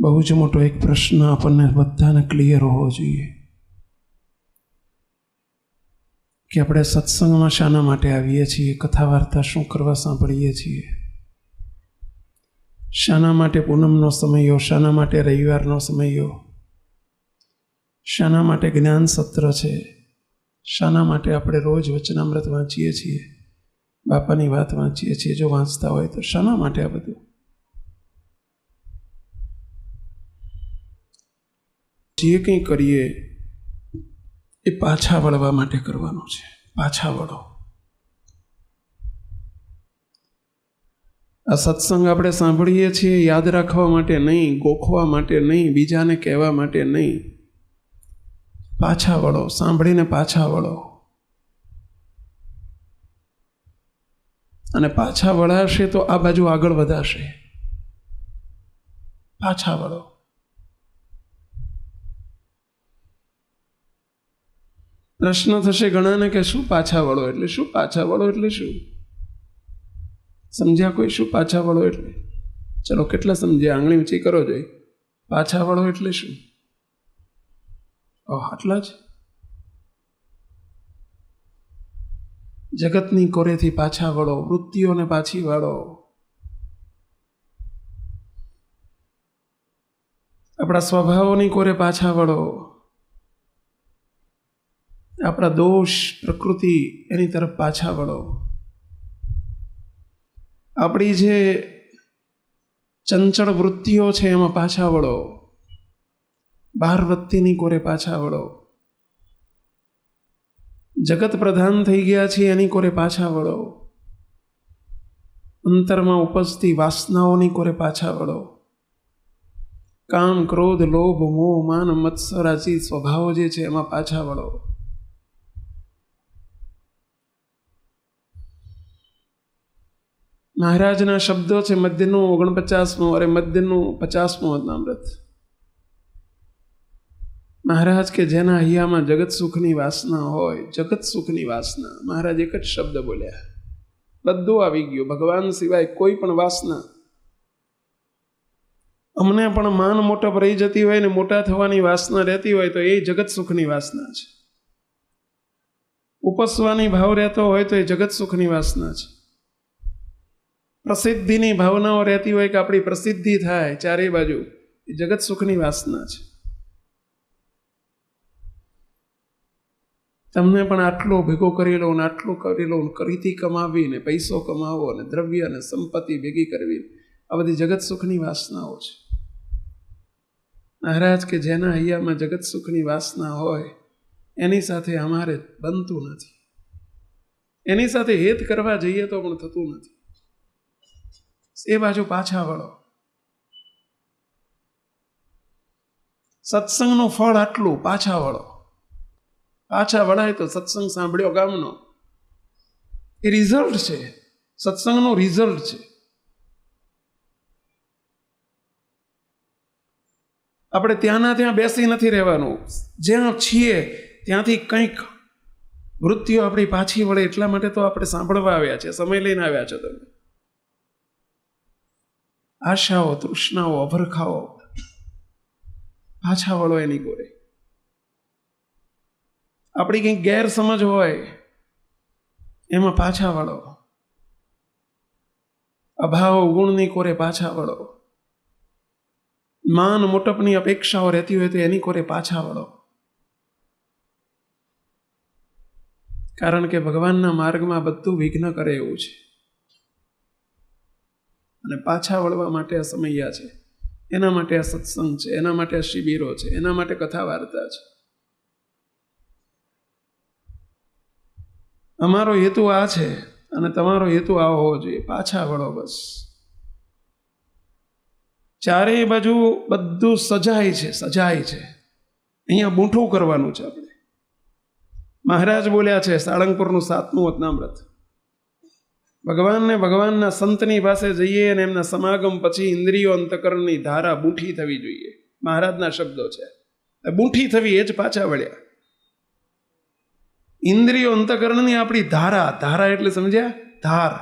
બહુ જ મોટો એક પ્રશ્ન આપણને બધાને ક્લિયર હોવો જોઈએ કે આપણે સત્સંગમાં શાના માટે આવીએ છીએ, કથા વાર્તા શું કરવા સાંભળીએ છીએ, શાના માટે પૂનમનો સમયો, શાના માટે રવિવારનો સમયો, શાના માટે જ્ઞાન સત્ર છે, શાના માટે આપણે રોજ વચનામૃત વાંચીએ છીએ, બાપાની વાત વાંચીએ છીએ, જો વાંચતા હોય તો શાના માટે આ બધું? જે કંઈ કરીએ એ પાછા વળવા માટે કરવાનું છે. પાછા વળો. આ સત્સંગ આપણે સાંભળીએ છીએ યાદ રાખવા માટે નહીં, ગોખવા માટે નહીં, બીજાને કહેવા માટે નહીં. પાછા વળો, સાંભળીને પાછા વળો. અને પાછા વળાશે તો આ બાજુ આગળ વધાશે. પાછા વળો. પ્રશ્ન થશે ઘણાને કે શું પાછા વળો એટલે શું? પાછા વળો એટલે શું? સમજ્યા કોઈ? શું પાછા વળો એટલે? ચલો કેટલા સમજ્યા? આંગળી ઊંચી કરો જોઈએ. પાછા વળો એટલે શું? આટલા જ? જગતની કોરેથી પાછા વળો, વૃત્તિઓને પાછી વાળો, આપણા સ્વભાવોની કોરે પાછા વળો, આપણા દોષ પ્રકૃતિ એની તરફ પાછા વળો, આપણી જે ચંચળ વૃત્તિઓ છે એમાં પાછા વળો, બહાર વૃત્તિની કોરે પાછા વળો, જગત પ્રધાન થઈ ગયા છે એની કોરે પાછા વળો, અંતરમાં ઉપજતી વાસનાઓની કોરે પાછા વળો, કામ ક્રોધ લોભ મોહ માન મત્સર આજી સ્વભાવો જે છે એમાં પાછા વળો. મહારાજના શબ્દો છે મધ્યનું 49મું, અરે મધ્યનું 50મું વચનામૃત. મહારાજ કે જેના હૈયામાં જગત સુખની વાસના હોય, જગત સુખની વાસના, મહારાજ એક જ શબ્દ બોલ્યા, બધું આવી ગયું, ભગવાન સિવાય કોઈ પણ વાસના. અમને પણ માન મોટપ રહી જતી હોય ને મોટા થવાની વાસના રહેતી હોય તો એ જગત સુખની વાસના છે. ઉપસવાની ભાવ રહેતો હોય તો એ જગત સુખની વાસના છે. પ્રસિદ્ધિની ભાવનાઓ રહેતી હોય કે આપણી પ્રસિદ્ધિ થાય ચારે બાજુ, એ જગત સુખની વાસના છે. તમને પણ આટલો ભેગો કરી લો ને આટલું કરી લો, કરીથી કમાવીને પૈસો કમાવો ને દ્રવ્ય અને સંપત્તિ ભેગી કરવી, આ બધી જગત સુખની વાસનાઓ છે. મહારાજ કે જેના હૈયામાં જગત સુખની વાસના હોય એની સાથે અમારે બનતું નથી. એની સાથે હેત કરવા જઈએ તો પણ થતું નથી. એ બાજુ પાછા વળો. સત્સંગનું ફળ આટલું, પાછા વળો. પાછા વળાય તો સત્સંગ સાંભળ્યો ગામનો, એ રિઝલ્ટ છે, સત્સંગનું રિઝલ્ટ છે. આપણે ત્યાંના ત્યાં બેસી નથી રહેવાનું. જ્યાં છીએ ત્યાંથી કંઈક વૃત્તિઓ આપણી પાછી વળે એટલા માટે તો આપણે સાંભળવા આવ્યા છે, સમય લઈને આવ્યા છો તમે. આશાઓ, તૃષ્ણાઓ, અભરખાઓ, પાછા વળો એની કોરે. આપણી કંઈક ગેરસમજ હોય એમાં પાછા વળો. અભાવ ગુણની કોરે પાછા વળો. માન મોટપની અપેક્ષાઓ રહેતી હોય તો એની કોરે પાછા વળો. કારણ કે ભગવાનના માર્ગમાં બધું વિઘ્ન કરે એવું છે. અને પાછા વળવા માટે આ સમયા છે, એના માટે આ સત્સંગ છે, એના માટે આ શિબિરો છે, એના માટે કથા વાર્તા છે. અમારો હેતુ આ છે અને તમારો હેતુ આ હોવો જોઈએ. પાછા વળો બસ. ચારેય બાજુ બધું સજાય છે, સજાય છે. અહીંયા બૂંઠું કરવાનું છે આપણે. મહારાજ બોલ્યા છે સાળંગપુરનું 7મું વચનામૃત, ભગવાનના સંતની પાસે જઈએ અને એમના સમાગમ પછી ઇન્દ્રિયો અંતકરણની ધારા બૂંઠી થવી જોઈએ. મહારાજના શબ્દો છે. બૂંઠી થવી એ જ પાછા વળ્યા. ઇન્દ્રિયો અંતકરણની આપણી ધારા, ધારા એટલે સમજ્યા? ધાર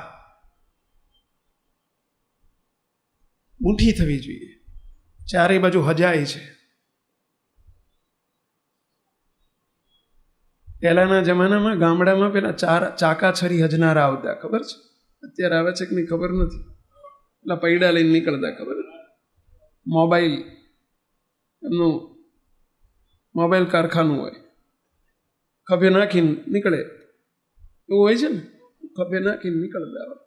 બૂંઠી થવી જોઈએ. ચારે બાજુ હજાય છે. પહેલાના જમાનામાં ગામડામાં પેલા ચાકા છરી હજનારા આવતા, ખબર છે? અત્યારે આવે છે કે નહીં ખબર નથી. પેલા પૈડા લઈને નીકળતા, ખબર? મોબાઈલ, એમનું મોબાઈલ કારખાનું હોય, ખભે નાખીને નીકળે એવું હોય છે ને, ખભે નાખીને નીકળતા હોય.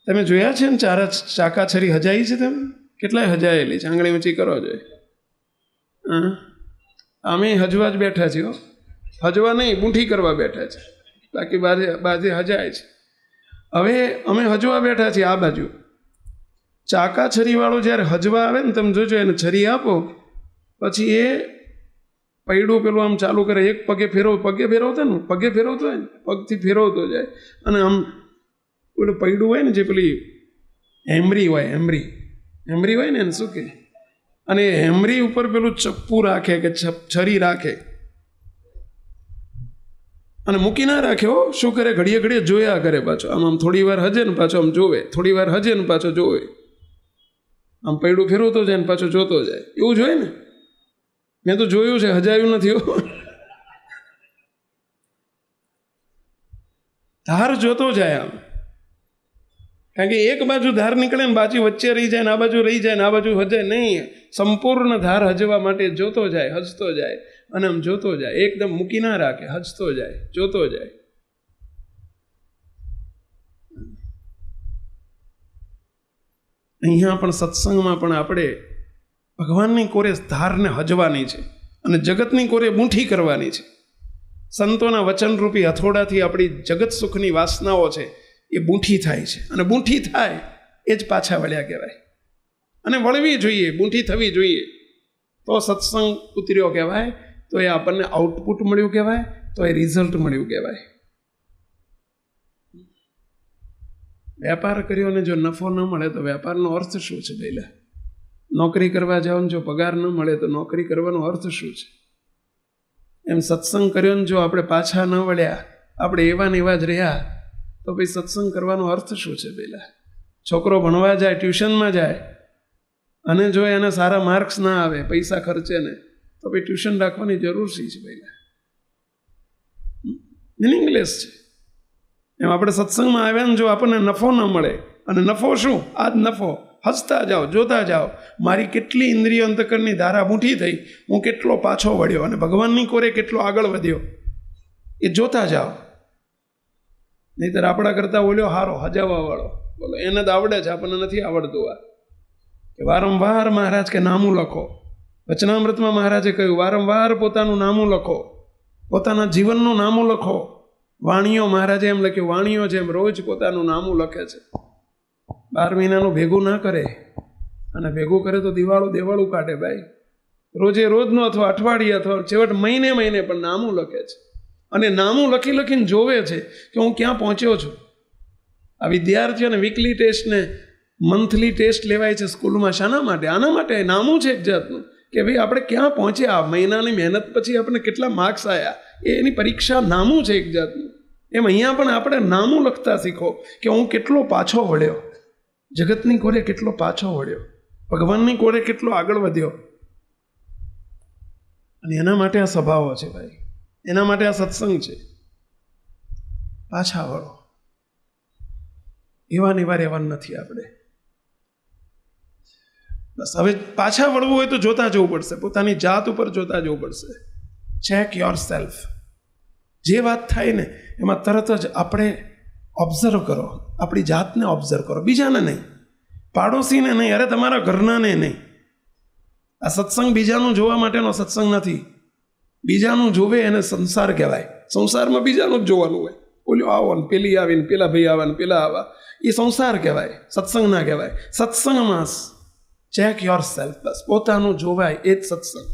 તમે જોયા છે ને ચાકા છરી હજાઈ છે? તમે કેટલાય હજાયેલી છે, આંગળી ઊંચી કરો જોઈએ. હા, અમે હજવા જ બેઠા છીએ, હજવા નહીં, બૂંઠી કરવા બેઠા છે, બાકી બાજે હજાય છે. હવે અમે હજવા બેઠા છીએ આ બાજુ. ચાકા છરી વાળો જ્યારે હજવા આવે ને, તમે જોજો, એને છરી આપો પછી એ પૈડું પેલું આમ ચાલુ કરે, એક પગે ફેરવતા ને, પગે ફેરવતો હોય ને, પગથી ફેરવતો જાય, અને આમ પેલું પૈડું હોય ને, જે પેલી હેમરી હોય, હેમરી હોય ને એને શું કહે, અને હેમરી ઉપર પેલું ચપ્પુ રાખે કે છરી રાખે, અને મૂકી ના રાખે. હો, શું કરે, ઘડીએ ઘડીએ જોયા કરે પાછો, આમ થોડી વાર હજે ને પાછો આમ જોવે, થોડી વાર હજે ને પાછો જોવે, આમ પૈડું ફેરવતો જાય ને પાછો જોતો જાય. એવું જોઈએ ને, મેં તો જોયું છે, હજાયું નથી. ધાર જોતો જાય આમ, કારણ કે એક બાજુ ધાર નીકળે ને બાજુ વચ્ચે રહી જાય ને આ બાજુ રહી જાય ને આ બાજુ હજે નહીં. સંપૂર્ણ ધાર હજવા માટે જોતો જાય, હજતો જાય, અને આમ જોતો જાય, એકદમ મૂકી ના રાખે, હજતો જાય, જોતો જાય. અહીંયા પણ સત્સંગમાં પણ આપણે ભગવાનની કોરે ધારને હજવાની છે, અને જગતની કોરે બૂંઠી કરવાની છે. સંતોના વચનરૂપી હથોડાથી આપણી જગત સુખની વાસનાઓ છે એ બૂંઠી થાય છે, અને બૂંઠી થાય એ જ પાછા વળ્યા કહેવાય. અને વળવી જોઈએ, બૂંઠી થવી જોઈએ, તો સત્સંગ ઉતર્યો કહેવાય, તો એ આપણને આઉટપુટ મળ્યું કહેવાય, તો એ રિઝલ્ટ મળ્યું કહેવાય. વેપાર કર્યો ને જો નફો ન મળે તો વેપારનો અર્થ શું છે? પહેલા નોકરી કરવા જાઓ ને જો પગાર ન મળે તો નોકરી કરવાનો અર્થ શું છે? એમ સત્સંગ કર્યો ને જો આપણે પાછા ન વળ્યા, આપણે એવા ને એવા જ રહ્યા, તો પછી સત્સંગ કરવાનો અર્થ શું છે? પહેલા છોકરો ભણવા જાય, ટ્યુશનમાં જાય, અને જો એને સારા માર્ક્સ ના આવે, પૈસા ખર્ચે ને, તો પછી ટ્યુશન રાખવાની જરૂર શી છે? પહેલા મિનિંગલેસ છે. એમ આપણે સત્સંગમાં આવ્યા ને જો આપણને નફો ન મળે, અને નફો શું? આ જ નફો. હસતા જાઓ, જોતા જાઓ, મારી કેટલી ઇન્દ્રિય અંતકરની ધારા બૂંઠી થઈ, હું કેટલો પાછો વળ્યો, અને ભગવાનની કોરે કેટલો આગળ વધ્યો, એ જોતા જાઓ. નહીંતર આપણા કરતાં ઓલ્યો હારો હજાવા વાળો, બોલો એને જ આવડે છે, આપણને નથી આવડતું. આ કે વારંવાર મહારાજ કે નામું લખો. વચનામૃતમાં મહારાજે કહ્યું, વારંવાર પોતાનું નામું લખો, પોતાના જીવનનું નામું લખો. વાણીઓ, મહારાજે એમ લખ્યું, વાણીઓ જેમ રોજ પોતાનું નામું લખે છે. 12 મહિનાનું ભેગું ના કરે, અને ભેગું કરે તો દેવાળું કાઢે ભાઈ. રોજે રોજનો અથવા અઠવાડિયે અથવા છેવટ મહિને પણ નામું લખે છે, અને નામું લખીને જોવે છે કે હું ક્યાં પહોંચ્યો છું. આ વિદ્યાર્થીઓને વીકલી ટેસ્ટ ને મંથલી ટેસ્ટ લેવાય છે સ્કૂલમાં. શાના માટે? આના માટે. નામું છે એક જાતનું કે ભાઈ આપણે ક્યાં પહોંચ્યા, મહિનાની મહેનત પછી આપણે કેટલા માર્ક્સ આવ્યા, એની પરીક્ષા નામું છે એક જાતનું. એમ અહીંયા પણ આપણે નામું લખતા શીખો કે હું કેટલો પાછો વળ્યો, જગતની કોરે કેટલો પાછો વળ્યો, ભગવાનની કોરે કેટલો આગળ વધ્યો. અને એના માટે આ સભાઓ છે ભાઈ, એના માટે આ સત્સંગ છે. પાછા વળો, એવા નથી આપણે. બસ હવે પાછા વળવું હોય તો જોતા જવું પડશે, પોતાની જાત ઉપર જોતા જવું પડશે. Check your self. જે વાત થાય ને એમાં તરત જ આપણે ઓબ્ઝર્વ કરો, આપણી જાતને ઓબ્ઝર્વ કરો, બીજાને નહીં, પાડોશીને નહીં, અરે તમારા ઘરનાને નહીં. આ સત્સંગ બીજાનું જોવા માટેનો સત્સંગ નથી. બીજાનું જોવે એને સંસાર કહેવાય. સંસારમાં બીજાનું જ જોવાનું હોય. બોલ્યો આવો ને પેલી આવીને પેલા ભાઈ આવા ને પેલા આવા, એ સંસાર કહેવાય, સત્સંગ ના કહેવાય. સત્સંગમાં ચેક યોર સેલ્ફ. બસ પોતાનું જોવાય એ જ સત્સંગ.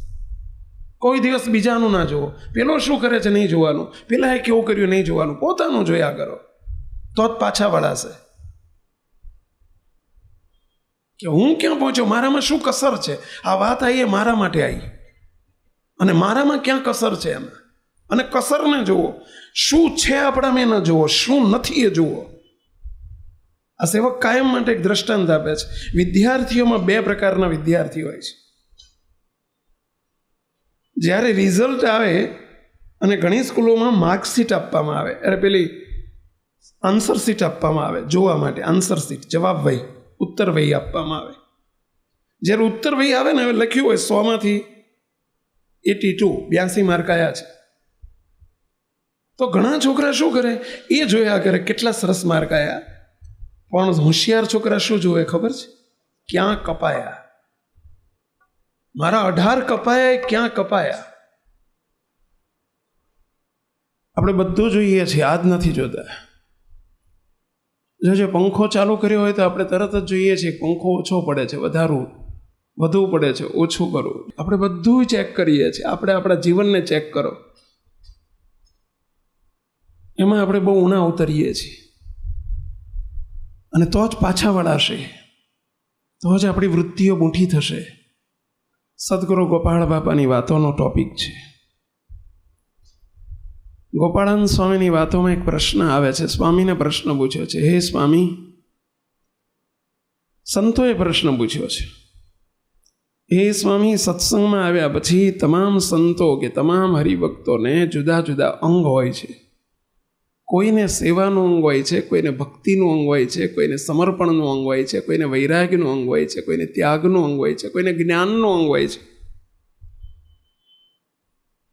કોઈ દિવસ બીજાનું ના જોવો. પેલો શું કરે છે નહીં જોવાનું, પેલા એ કેવું કર્યું નહીં જોવાનું, પોતાનું જોયા કરો, તો જ પાછા વળાશે. કે હું ક્યાં પહોંચ્યો, મારામાં શું કસર છે. આ વાત આવી એ મારા માટે આવી, અને મારામાં ક્યાં કસર છે એમાં. અને કસરને જુઓ, શું છે આપણામાં ન જુઓ, શું નથી એ જુઓ. આ સેવક કાયમ માટે એક દ્રષ્ટાંત આપે છે. વિદ્યાર્થીઓમાં 2 પ્રકારના વિદ્યાર્થી હોય છે. જ્યારે રિઝલ્ટ આવે અને ઘણી સ્કૂલોમાં માર્કશીટ આપવામાં આવે, અરે પેલી આન્સર શીટ આપવામાં આવે જોવા માટે, આન્સર શીટ, જવાબ વહી, ઉત્તર વહી આપવામાં આવે. જ્યારે ઉત્તર વહી આવે ને, હવે લખ્યું હોય 100માંથી 82 માર્ક આવ્યા છે, તો ઘણા છોકરા શું કરે, એ જોયા કરે કેટલા સરસ માર્ક આવ્યા. પણ હોશિયાર છોકરા શું જોવે ખબર છે? ક્યાં કપાયા. મારા 18 કપાયા, ક્યાં કપાયા. આપણે બધું જોઈએ છીએ, આ જ નથી જોતા. જો પંખો ચાલુ કર્યો હોય તો આપણે તરત જ જોઈએ છીએ પંખો ઓછો પડે છે, વધુ પડે છે, ઓછું કરવું. આપણે બધું ચેક કરીએ છીએ. આપણે આપણા જીવનને ચેક કરો, એમાં આપણે બહુ ઊણા ઉતરીએ છીએ. અને તો જ પાછા વળાશે, તો જ આપણી વૃત્તિઓ મૂઠી થશે. સદગુરુ ગોપાળ બાપાની વાતોનો ટોપિક છે. ગોપાળાનંદ સ્વામીની વાતોમાં એક પ્રશ્ન આવે છે. સ્વામીને પ્રશ્ન પૂછ્યો છે, હે સ્વામી, સંતોએ પ્રશ્ન પૂછ્યો છે, હે સ્વામી, સત્સંગમાં આવ્યા પછી તમામ સંતો કે તમામ હરિભક્તોને જુદા જુદા અંગ હોય છે. કોઈને સેવાનું અંગ હોય છે, કોઈને ભક્તિનું અંગ હોય છે, કોઈને સમર્પણનું અંગ હોય છે, કોઈને વૈરાગ્યનું અંગ હોય છે, કોઈને ત્યાગનું અંગ હોય છે, કોઈને જ્ઞાનનું અંગ હોય છે,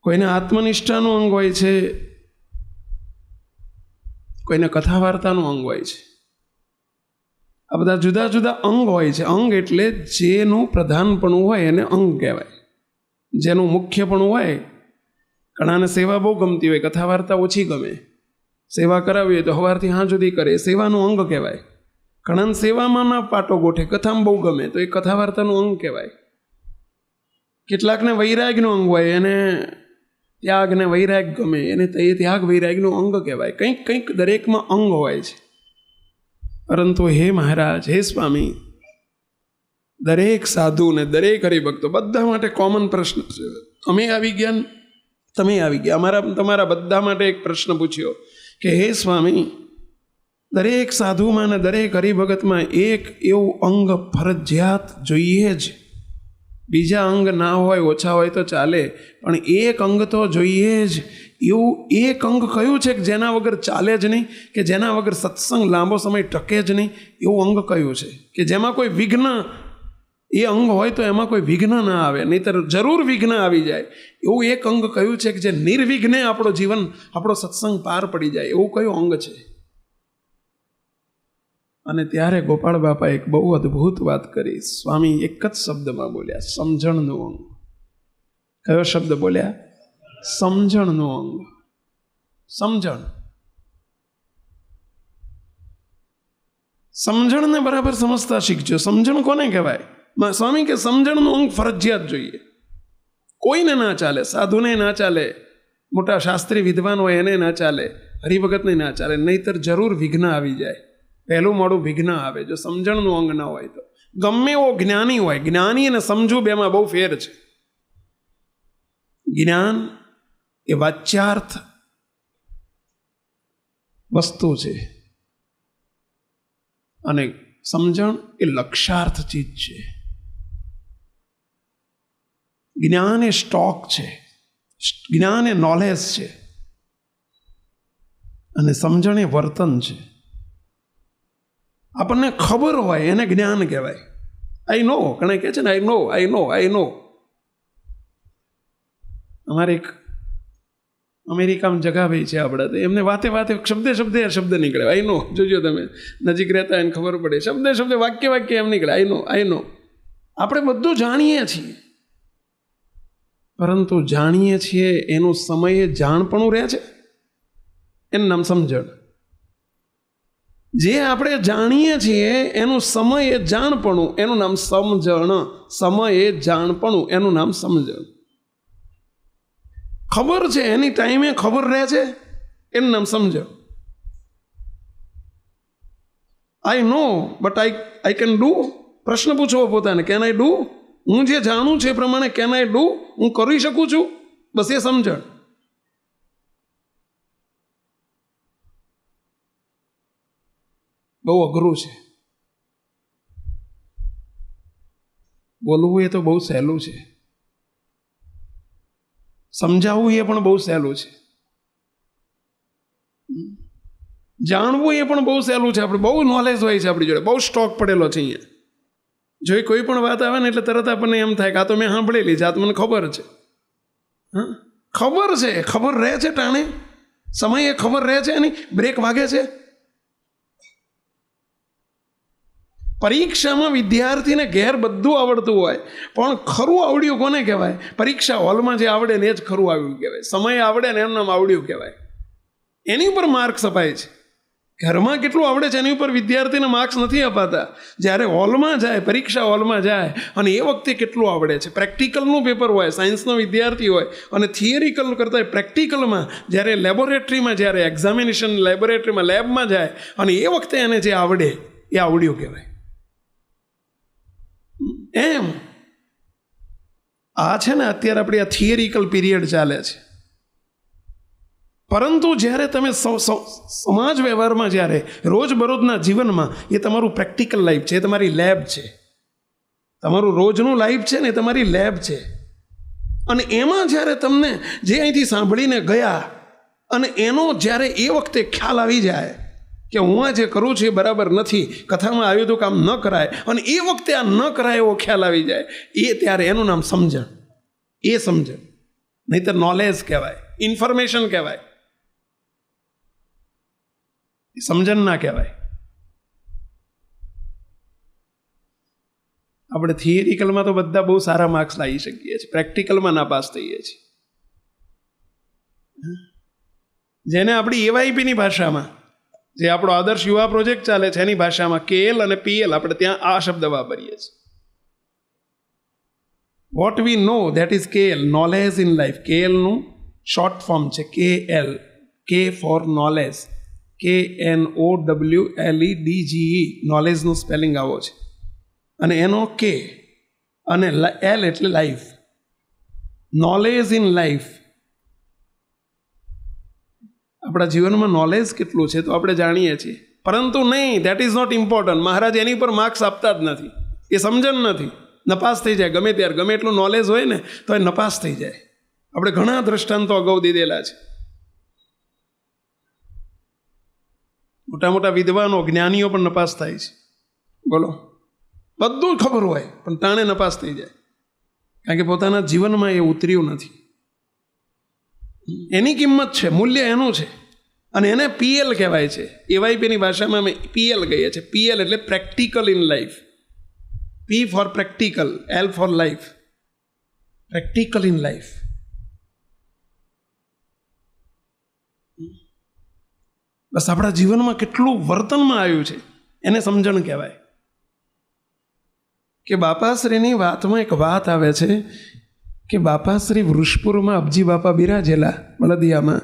કોઈને આત્મનિષ્ઠાનું અંગ હોય છે, કોઈને કથા વાર્તાનું અંગ હોય છે. આ બધા જુદા જુદા અંગ હોય છે. અંગ એટલે જેનું પ્રધાનપણું હોય એને અંગ કહેવાય, જેનું મુખ્યપણું હોય. ઘણાને સેવા બહુ ગમતી હોય, કથા વાર્તા ઓછી ગમે. સેવા કરાવી હોય તો સવારથી સાંજ સુધી કરે, સેવાનું અંગ કહેવાય. ઘણાને સેવામાં ના પાટો ગોઠે, કથામાં બહુ ગમે, તો એ કથા વાર્તાનું અંગ કહેવાય. કેટલાકને વૈરાગનું અંગ હોય, એને ત્યાગ ને વૈરાગ ગમે, એને એ ત્યાગ વૈરાગનું અંગ કહેવાય. કંઈક કંઈક દરેકમાં અંગ હોય છે. પરંતુ હે મહારાજ, હે સ્વામી, દરેક સાધુ ને દરેક હરિભક્તો બધા માટે કોમન પ્રશ્ન છે. અમે આવી ગયા, તમે આવી ગયા, તમારા બધા માટે એક પ્રશ્ન પૂછ્યો કે હે સ્વામી, દરેક સાધુમાં ને દરેક હરિભગતમાં એક એવું અંગ ફરજિયાત જોઈએ જ. બીજા અંગ ના હોય, ઓછા હોય તો ચાલે, પણ એક અંગ તો જોઈએ જ. એવું એક અંગ કયું છે કે જેના વગર ચાલે જ નહીં, કે જેના વગર સત્સંગ લાંબો સમય ટકે જ નહીં? એવું અંગ કયું છે કે જેમાં કોઈ વિઘ્ન, એ અંગ હોય તો એમાં કોઈ વિઘ્ન ના આવે, નહીંતર જરૂર વિઘ્ન આવી જાય. એવું એક અંગ કયું છે કે જે નિર્વિઘ્ને આપણો જીવન, આપણો સત્સંગ પાર પડી જાય? એવું કયું અંગ છે? અને ત્યારે ગોપાળ બાપા એક બહુ અદ્ભુત વાત કરી. સ્વામી એક જ શબ્દમાં બોલ્યા, સમજણનું અંગ. કયો શબ્દ બોલ્યા? સમજણનું અંગ. સમજણ. સમજણને બરાબર સમજતા શીખજો. સમજણ કોને કહેવાય? સ્વામી કે સમજણનું અંગ ફરજિયાત જોઈએ. કોઈને ના ચાલે, સાધુને ના ચાલે, મોટા શાસ્ત્રી વિદ્વાન હોય એને ના ચાલે, હરિભગતને ના ચાલે, નહીતર જરૂર વિઘ્ન આવી જાય. પહેલું મોડું વિઘ્ન આવે જો સમજણનું અંગ ના હોય તો. ગમે એવો જ્ઞાની હોય, જ્ઞાની અને સમજુ બેમાં બહુ ફેર છે. જ્ઞાન એ વાચ્યાર્થ વસ્તુ છે અને સમજણ એ લક્ષ્યાર્થ ચીજ છે. જ્ઞાન એ સ્ટોક છે, જ્ઞાન એ નોલેજ છે, અને સમજણ એ વર્તન છે. આપણને ખબર હોય એને જ્ઞાન કહેવાય. આઈ નો, ઘણા કહે છે ને આઈ નો. અમારે એક અમેરિકામાં જગાભાઈ છે આપણા, તો એમને વાતે શબ્દ નીકળે. આઈ નો, જોજો તમે નજીક રહેતા એને ખબર પડે. શબ્દ વાક્ય એમ નીકળે. આઈ નો. આપણે બધું જાણીએ છીએ, પરંતુ જાણીએ છીએ એનું સમયે જાણપણું રહે છે, એનું નામ સમજણ. જે આપણે જાણીએ છીએ એનું સમયે જાણપણું, એનું નામ સમજણ. સમયે જાણપણું, એનું નામ સમજણ. ખબર છે એની ટાઈમે ખબર રહે છે, એનું નામ સમજણ. આઈ નો બટ આઈ કેન ડુ. પ્રશ્ન પૂછવો પોતાને, કેન આઈ ડુ? હું જે જાણું છું એ પ્રમાણે કેન આઈ ડુ? હું કરી શકું છું? બસ એ સમજણ. બહુ અઘરું છે. બોલવું એ તો બહુ સહેલું છે, સમજાવવું એ પણ બહુ સહેલું છે, જાણવું એ પણ બહુ સહેલું છે. આપણે બહુ નોલેજ હોય છે આપણી જોડે, બહુ સ્ટોક પડેલો છે અહીંયા. જો કોઈ પણ વાત આવે ને એટલે તરત આપણને એમ થાય કે આ તો મેં સાંભળેલી છે, આ તો મને ખબર છે. હા, ખબર છે, ખબર રહે છે ટાણે સમયે, ખબર રહે છે એની બ્રેક વાગે છે. પરીક્ષામાં વિદ્યાર્થીને ઘેર બધું આવડતું હોય, પણ ખરું આવડ્યું કોને કહેવાય? પરીક્ષા હોલમાં જે આવડે ને એ જ ખરું આવ્યું કહેવાય. સમય આવડે ને એમ નામ આવડ્યું કહેવાય. એની ઉપર માર્ક્સ અપાય છે. ઘરમાં કેટલું આવડે છે એની ઉપર વિદ્યાર્થીને માર્ક્સ નથી અપાતા. જ્યારે હોલમાં જાય, પરીક્ષા હોલમાં જાય અને એ વખતે કેટલું આવડે છે. પ્રેક્ટિકલનું પેપર હોય, સાયન્સનો વિદ્યાર્થી હોય અને થિયરિકલ કરતાં પ્રેક્ટિકલમાં જ્યારે લેબોરેટરીમાં, જ્યારે એક્ઝામિનેશન લેબોરેટરીમાં, લેબમાં જાય અને એ વખતે એને જે આવડે એ આવડ્યું કહેવાય. એમ આ છે ને અત્યારે આપણી આ થિયરિકલ પીરિયડ ચાલે છે. પરંતુ જ્યારે તમે સમાજ વ્યવહારમાં, જ્યારે રોજબરોજના જીવનમાં, એ તમારું પ્રેક્ટિકલ લાઈફ છે, એ તમારી લેબ છે. તમારું રોજનું લાઈફ છે ને એ તમારી લેબ છે. અને એમાં જ્યારે તમને જે અહીંથી સાંભળીને ગયા અને એનો જ્યારે એ વખતે ખ્યાલ આવી જાય કે હું આ જે કરું છું એ બરાબર નથી, કથામાં આવ્યું હતું કામ ન કરાય, અને એ વખતે આ ન કરાય એવો ખ્યાલ આવી જાય, એ ત્યારે એનું નામ સમજણ. એ સમજણ, નહીંતર નોલેજ કહેવાય, ઇન્ફોર્મેશન કહેવાય, સમજણ ના કહેવાય. આપણે થિયરિકલમાં તો બધા બહુ સારા માર્ક્સ લાવી શકીએ છીએ, પ્રેક્ટિકલમાં ના પાસ થઈએ છીએ. જેને આપણી એવાયપીની ભાષામાં, જે આપણો આદર્શ યુવા પ્રોજેક્ટ ચાલે છે એની ભાષામાં KL અને PL, આપણે ત્યાં આ શબ્દ વાપરીએ છીએ. What we know, that is KL, knowledge in life. KL નું શોર્ટ ફોર્મ છે KL, K for knowledge, KNOWLEDGE, નોલેજનું સ્પેલિંગ આવો છે. અને એનો K અને L એટલે લાઈફ, નોલેજ ઇન લાઈફ. આપણા જીવનમાં નોલેજ કેટલું છે તો આપણે જાણીએ છીએ, પરંતુ નહીં, ધેટ ઇઝ નોટ ઇમ્પોર્ટન્ટ. મહારાજ એની પર માર્ક્સ આપતા જ નથી. એ સમજણ નથી, નપાસ થઈ જાય ગમે ત્યારે. ગમે એટલું નોલેજ હોય ને તો એ નપાસ થઈ જાય. આપણે ઘણા દ્રષ્ટાંતો અગાઉ દીધેલા છે. મોટા મોટા વિદ્વાનો, જ્ઞાનીઓ પણ નપાસ થાય છે. બોલો, બધું ખબર હોય પણ તાણે નપાસ થઈ જાય, કારણ કે પોતાના જીવનમાં એ ઉતર્યું નથી. એની કિંમત છે, મૂલ્ય એનું છે, અને એને PL કહેવાય છે. એવાયપીની ભાષામાં અમે PL કહીએ છીએ. PL એટલે practical in life. P for practical, L for life. Practical in life. બસ આપણા જીવનમાં કેટલું વર્તનમાં આવ્યું છે એને સમજણ કહેવાય. કે બાપાશ્રીની વાતમાં એક વાત આવે છે કે બાપાશ્રી વૃષપુરમાં અબજી બાપા બિરાજેલા બળદિયામાં,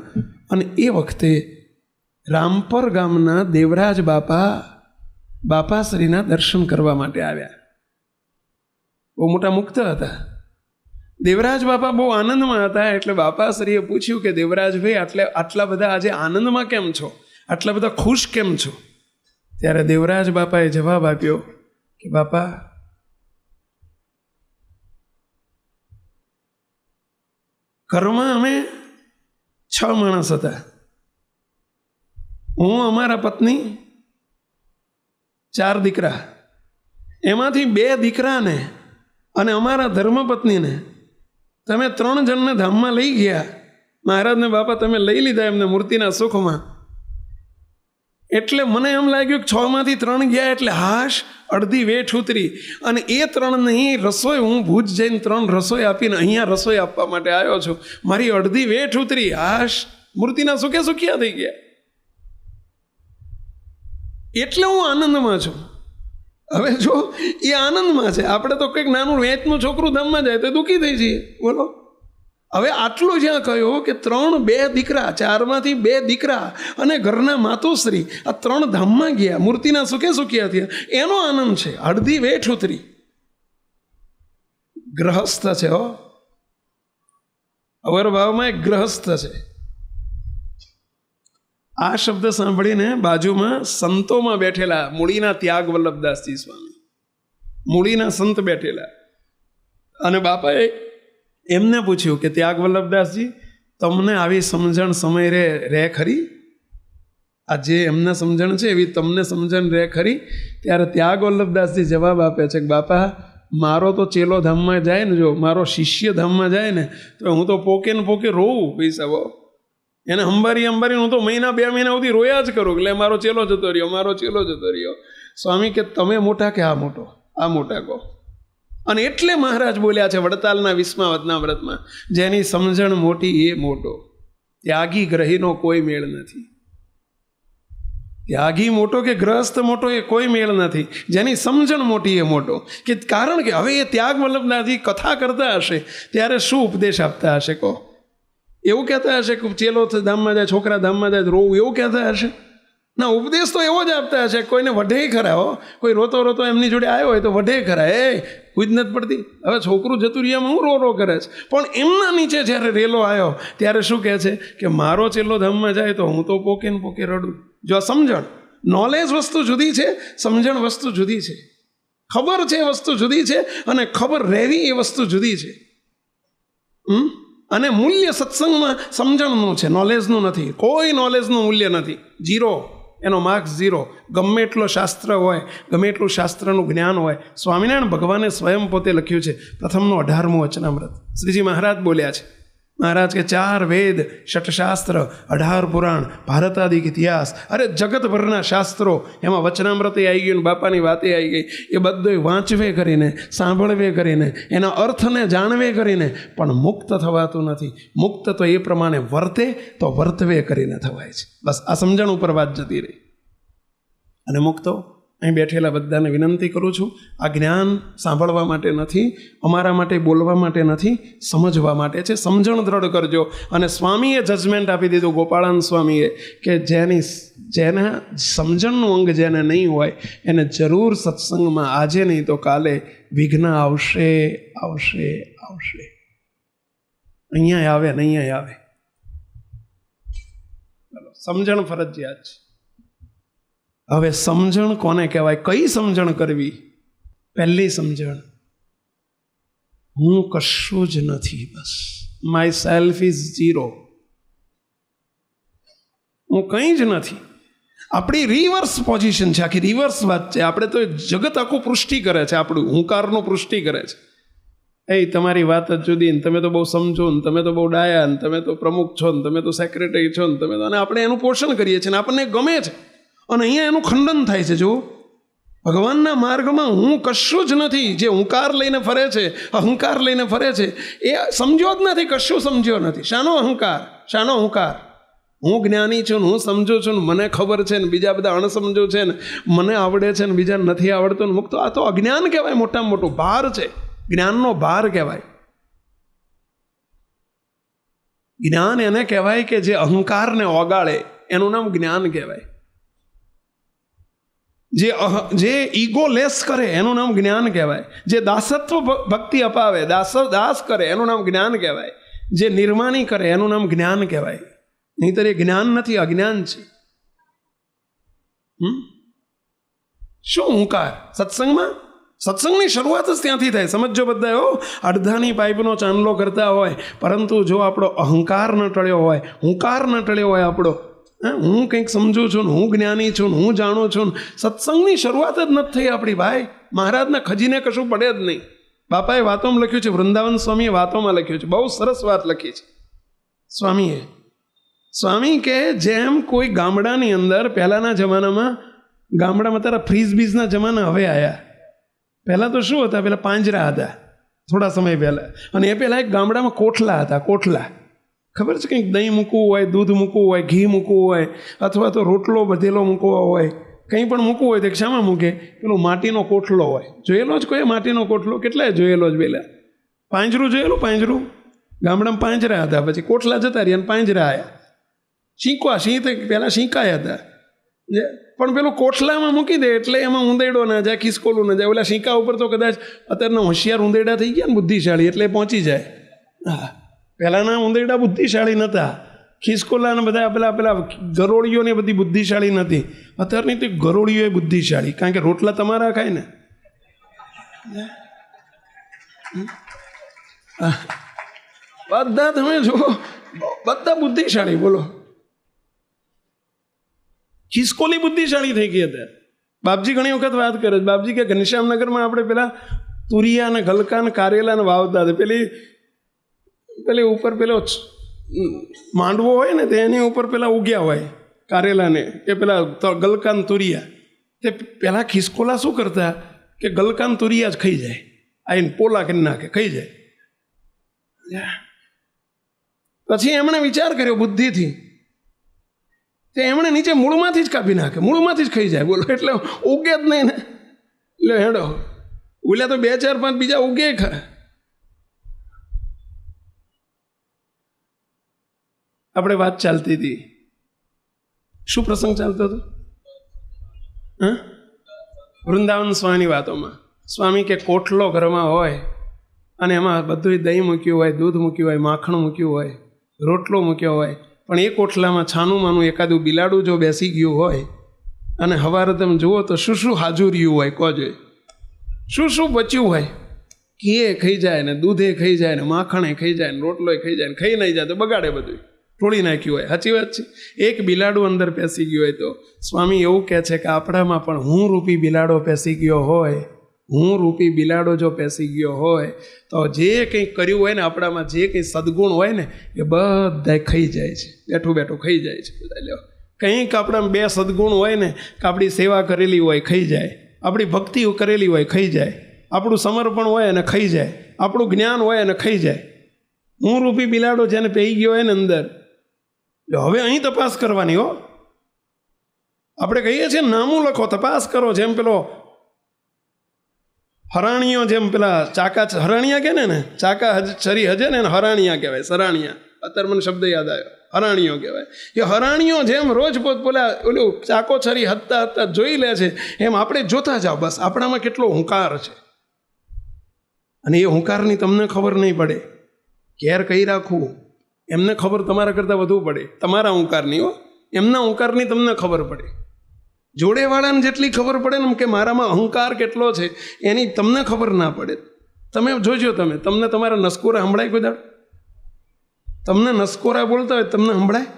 અને એ વખતે રામપર ગામના દેવરાજ બાપા બાપાશ્રીના દર્શન કરવા માટે આવ્યા. બહુ મોટા મુક્ત હતા. દેવરાજ બાપા બહુ આનંદમાં હતા. એટલે બાપાશ્રીએ પૂછ્યું કે દેવરાજભાઈ, આટલા બધા આજે આનંદમાં કેમ છો? આટલા બધા ખુશ કેમ છો? ત્યારે દેવરાજ બાપાએ જવાબ આપ્યો કે બાપા, ઘરમાં અમે 6 માણસ હતા. હું, અમારા પત્ની, 4 દીકરા. એમાંથી 2 દીકરાને અને અમારા ધર્મપત્નીને તમે 3 જણને ધામમાં લઈ ગયા. મહારાજને બાપા તમે લઈ લીધા એમને મૂર્તિના સુખમાં. એટલે મને એમ લાગ્યું કે 6 માંથી 3 ગયા એટલે હાશ, અડધી વેઠ ઉતરી. અને એ 3ની રસોઈ હું ભુજ જઈને 3 રસોઈ આપીને અહીંયા રસોઈ આપવા માટે આવ્યો છું. મારી અડધી વેઠ ઉતરી, હાશ, મૂર્તિના સુખે સુખ્યા થઈ ગયા. એટલે હું આનંદમાં છું. હવે જો એ આનંદમાં છે, આપણે તો કંઈક નાનું વેચનું છોકરું ધામમાં જાય તો દુઃખી થઈ જઈએ. બોલો, હવે આટલું જ્યાં કહ્યું કે 2 દીકરા, 4માંથી 2 દીકરા અને ઘરના માતુશ્રી, આ 3 ધામમાં ગયા, મૂર્તિના સુખે સુખ્યા થયા, એનો આનંદ છે. અડધી વેઠ ઉતરી. ગ્રહસ્થ છે હો, અવર ભાવમાં એક ગ્રહસ્થ છે. આ શબ્દ સાંભળીને બાજુમાં સંતોમાં બેઠેલા મૂળીના ત્યાગ વલ્લભદાસજી સ્વામી, મૂળીના સંત બેઠેલા, અને બાપાએ એમને પૂછ્યું કે ત્યાગ વલ્લભદાસજી, તમને આવી સમજણ સમય રહે ખરી? આ જે એમને સમજણ છે એવી તમને સમજણ રહે ખરી? ત્યારે ત્યાગ વલ્લભદાસજી જવાબ આપે છે કે બાપા, મારો તો ચેલો ધામમાં જાય ને, જો મારો શિષ્ય ધામમાં જાય ને તો હું તો પોકે ને પોકે રોવું પૈસા, એને અંબારી હું તો મહિના 2 મહિના સુધી રોયા જ કરું, એટલે મારો ચેલો જતો રહ્યો, મારો ચેલો જતો રહ્યો. સ્વામી કે તમે મોટા કે આ મોટો? આ મોટા કહો. અને એટલે મહારાજ બોલ્યા છે વડતાલના 20મા વતનાવ્રતમાં, જેની સમજણ મોટી એ મોટો, ત્યાગી ગ્રહીનો કોઈ મેળ નથી. ત્યાગી મોટો કે ગ્રહસ્થ મોટો એ કોઈ મેળ નથી, જેની સમજણ મોટી એ મોટો. કે કારણ કે હવે એ ત્યાગ વલ્લભદાસજી કથા કરતા હશે ત્યારે શું ઉપદેશ આપતા હશે? કહો, એવું કહેતા હશે કે ચેલો ધામમાં જાય, છોકરા ધામમાં જાય રોવું, એવું કહેતા હશે? ના, ઉપદેશ તો એવો જ આપતા હશે. કોઈને વઢે ખરા, કોઈ રોતો રોતો એમની જોડે આવ્યો હોય તો વઢે ખરા, કોઈ જ નથી પડતી, હવે છોકરું જતું રહ્યામાં હું રો કરે છે. પણ એમના નીચે જ્યારે રેલો આવ્યો ત્યારે શું કહે છે કે મારો ચેલો ધામમાં જાય તો હું તો પોકે ને પોકે રડું. જો સમજણ, નોલેજ વસ્તુ જુદી છે, સમજણ વસ્તુ જુદી છે, ખબર છે એ વસ્તુ જુદી છે, અને ખબર રહેવી એ વસ્તુ જુદી છે. અને મૂલ્ય સત્સંગમાં સમજણનું છે, નોલેજનું નથી. કોઈ નોલેજનું મૂલ્ય નથી, 0, એનો માર્ક્સ 0. ગમે એટલો શાસ્ત્ર હોય, ગમે એટલું શાસ્ત્રનું જ્ઞાન હોય. સ્વામિનારાયણ ભગવાને સ્વયં પોતે લખ્યું છે, પ્રથમનું 18મું વચનામૃત. શ્રીજી મહારાજ બોલ્યા છે, મહારાજ કે 4 વેદ, 6 શાસ્ત્ર, 18 પુરાણ, ભારતાદિક ઇતિહાસ, અરે જગતભરના શાસ્ત્રો, એમાં વચનામૃતે આવી ગયું, બાપાની વાતે આવી ગઈ. એ બધું વાંચવે કરીને, સાંભળવે કરીને, એના અર્થને જાણવે કરીને પણ મુક્ત થવાતું નથી. મુક્ત તો એ પ્રમાણે વર્તે તો વર્તવે કરીને થવાય છે. બસ આ સમજણ ઉપર વાત જતી રહી. અને મુક્તો અહીં બેઠેલા બધાને વિનંતી કરું છું, આ જ્ઞાન સાંભળવા માટે નથી, અમારા માટે બોલવા માટે નથી, સમજવા માટે છે. સમજણ દ્રઢ કરજો. અને સ્વામીએ જજમેન્ટ આપી દીધું, ગોપાળાન સ્વામીએ, કે જેના સમજણનું અંગ જેને નહીં હોય એને જરૂર સત્સંગમાં આજે નહીં તો કાલે વિઘ્ન આવશે, આવશે, આવશે. અહીંયા આવે ને અહીંયા આવે. સમજણ ફરજિયાત છે. હવે સમજણ કોને કહેવાય? કઈ સમજણ કરવી? પહેલી સમજણ, હું કશું જ નથી, બસ માય સેલ્ફ ઇઝ 0. હું કંઈ જ નથી. આપણી રિવર્સ પોઝિશન છે, આખી રિવર્સ વાત છે. આપણે તો જગત આખું પુષ્ટિ કરે છે, આપણું હુંકારનું પુષ્ટિ કરે છે. તમારી વાત જ જુદી, ને તમે તો બહુ સમજો, ને તમે તો બહુ ડાયા, ને તમે તો પ્રમુખ છો, ને તમે તો સેક્રેટરી છો, ને તમે તો, અને આપણે એનું પોષણ કરીએ છીએ, ને આપણને ગમે છે. અને અહીંયા એનું ખંડન થાય છે. જો ભગવાનના માર્ગમાં હું કશું જ નથી, જે હુંકાર લઈને ફરે છે, અહંકાર લઈને ફરે છે, એ સમજ્યો જ નથી, કશું સમજ્યો નથી. શાનો અહંકાર, શાનો હુંકાર? હું જ્ઞાની છું ને, હું સમજુ છું ને, મને ખબર છે ને, બીજા બધા અણસમજો છે ને, મને આવડે છે ને બીજા નથી આવડતું ને, મુક્ત. આ તો અજ્ઞાન કહેવાય, મોટામાં મોટું ભાર છે, જ્ઞાનનો ભાર કહેવાય. જ્ઞાન એને કહેવાય કે જે અહંકારને ઓગાળે, એનું નામ જ્ઞાન કહેવાય. જે ઈગો લેસ કરે એનું નામ જ્ઞાન કહેવાય. જે દાસત્વ ભક્તિ અપાવે, દાસ કરે એનું નામ જ્ઞાન કહેવાય. જે નિર્માણી કરે એનું નામ જ્ઞાન કહેવાય. નહીંતર એ જ્ઞાન નથી, અજ્ઞાન છે. શું હુંકાર? સત્સંગની શરૂઆત જ ત્યાંથી થાય. સમજો બધા, અડધાની પાઇપનો ચાંદલો કરતા હોય, પરંતુ જો આપણો અહંકાર ન ટળ્યો હોય, હુંકાર ન ટળ્યો હોય આપણો, હું કંઈક સમજું છું ને, હું જ્ઞાની છું ને, હું જાણું છું ને, સત્સંગની શરૂઆત જ નથી થઈ આપણી. ભાઈ મહારાજના ખજીને કશું પડે જ નહીં. બાપાએ વાતોમાં લખ્યું છે, વૃંદાવન સ્વામીએ વાતોમાં લખ્યું છે, બહુ સરસ વાત લખી છે સ્વામી કે જેમ કોઈ ગામડાની અંદર પહેલાંના જમાનામાં, ગામડામાં તારા ફ્રીજ બીજના જમાના હવે આવ્યા. પહેલાં તો શું હતા? પહેલાં પાંજરા હતા થોડા સમય પહેલાં, અને એ પહેલાં એક ગામડામાં કોઠલા હતા. કોઠલા ખબર છે? કંઈક દહીં મૂકવું હોય, દૂધ મૂકવું હોય, ઘી મૂકવું હોય, અથવા તો રોટલો બધેલો મૂકવો હોય, કંઈ પણ મૂકવું હોય તો શામાં મૂકે? પેલો માટીનો કોઠલો હોય. જોયેલો જ કોઈ માટીનો કોઠલો? કેટલાય જોયેલો જ પહેલાં. પાંજરું જોયેલું? પાંજરું ગામડામાં પાંજરા હતા, પછી કોઠલા જતા રહ્યા અને પાંજરા આવ્યા. સિંહ પહેલાં શીંકાયા હતા, પણ પેલું કોઠલામાં મૂકી દે એટલે એમાં ઊંદેડો ના જાય, ખિસકોલું ના જાય. ઓલા શીંકા ઉપર તો કદાચ અત્યારના હોશિયાર ઊંદેડા થઈ ગયા ને, બુદ્ધિશાળી, એટલે પહોંચી જાય. હા, પહેલાંના ઊંદેડા બુદ્ધિશાળી નહોતા, ખિસકોલા ને બધા પેલા પેલા ગરોળીઓ ને બધી બુદ્ધિશાળી નથી. અત્યારની તો ગરોળીઓ બુદ્ધિશાળી, કારણ કે રોટલા તમારા ખાય ને. બધા તમે જુઓ, બધા બુદ્ધિશાળી. બોલો, ખિસકોલી બુદ્ધિશાળી થઈ ગઈ અત્યારે. બાપજી ઘણી વખત વાત કરે છે. બાપજી કે ઘનશ્યામનગરમાં આપણે પેલા તુરિયા ને ગલકા ને કારેલા ને વાવતા હતા. પેલી ઉપર પેલો માંડવો હોય ને, તેની ઉપર પેલા ઉગ્યા હોય કારેલાને કે પેલા ગલકા ને તુરિયા. તે પેલા ખિસકોલા શું કરતા કે ગલકા ને તુરિયા જ ખાઈ જાય, આઈને પોલા કરી નાખે, ખાઈ જાય. પછી એમણે વિચાર કર્યો બુદ્ધિથી, તે એમણે નીચે મૂળમાંથી જ કાપી નાખે, મૂળમાંથી જ ખાઈ જાય. બોલો, એટલે ઉગે જ નહીં ને. એટલે હેડો ઓલા તો 2, 4, 5 બીજા ઉગે ખરા. આપણે વાત ચાલતી હતી, શું પ્રસંગ ચાલતો હતો? હા, વૃંદાવન સ્વામીની વાતોમાં સ્વામી કે કોઠલો ઘરમાં હોય અને એમાં બધું દહીં મૂક્યું હોય, દૂધ મૂક્યું હોય, માખણ મૂક્યું હોય, રોટલો મૂક્યો હોય, પણ એ કોઠલામાં છાનું માનું એકાદું બિલાડું જો બેસી ગયું હોય અને સવારે તમે જુઓ તો શું શું હાજુ રહ્યું હોય, કોજો શું શું બચ્યું હોય, ઘીએ ખાઈ જાય ને, દૂધે ખાઈ જાય ને, માખણે ખાઈ જાય ને, રોટલોય ખાઈ જાય ને, ખાઈ નહીં જાય તો બગાડે, બધું તોડી નાખ્યું હોય. સાચી વાત છે. એક બિલાડું અંદર પેસી ગયું હોય તો સ્વામી એવું કહે છે કે આપણામાં પણ હું રૂપી બિલાડો પેસી ગયો હોય, હું રૂપી બિલાડો જો પેસી ગયો હોય તો જે કંઈ કર્યું હોય ને, આપણામાં જે કંઈ સદગુણ હોય ને, એ બધા ખાઈ જાય છે, બેઠું બેઠું ખાઈ જાય છે બધા. લ્યો, કંઈક આપણામાં 2 સદગુણ હોય ને, કે આપણી સેવા કરેલી હોય ખાઈ જાય, આપણી ભક્તિ કરેલી હોય ખાઈ જાય, આપણું સમર્પણ હોય અને ખાઈ જાય, આપણું જ્ઞાન હોય અને ખાઈ જાય. હું રૂપી બિલાડો જેને પેઈ ગયો હોય ને અંદર, હવે અહીં તપાસ કરવાની. હો, આપણે કહીએ છીએ નામું લખો, તપાસ કરો. જેમ પેલો હરાણીઓ, જેમ પેલા ચાકા હરાણીયા કહે ને, ચાકા છરી હજે ને, હરાણીયા કહેવાય, સરાણીયા. અત્યારે મને શબ્દ યાદ આવ્યો, હરાણીઓ કહેવાય. એ હરાણીઓ જેમ રોજ પોલા ઓલું ચાકો છરી હત્તા હત્તા જોઈ લે છે, એમ આપણે જોતા જાઓ. બસ આપણામાં કેટલો હુંકાર છે, અને એ હુંકારની તમને ખબર નહીં પડે. કેર કઈ રાખવું એમને ખબર તમારા કરતાં વધુ પડે, તમારા હુંકારની. હો, એમના હુંકારની તમને ખબર પડે. જોડેવાળાને જેટલી ખબર પડે ને કે મારામાં અહંકાર કેટલો છે, એની તમને ખબર ના પડે. તમે જોજો, તમને તમારા નસકોરા સંભળાય કોઈ દાડો? તમને નસકોરા બોલતા હોય તમને સંભળાય?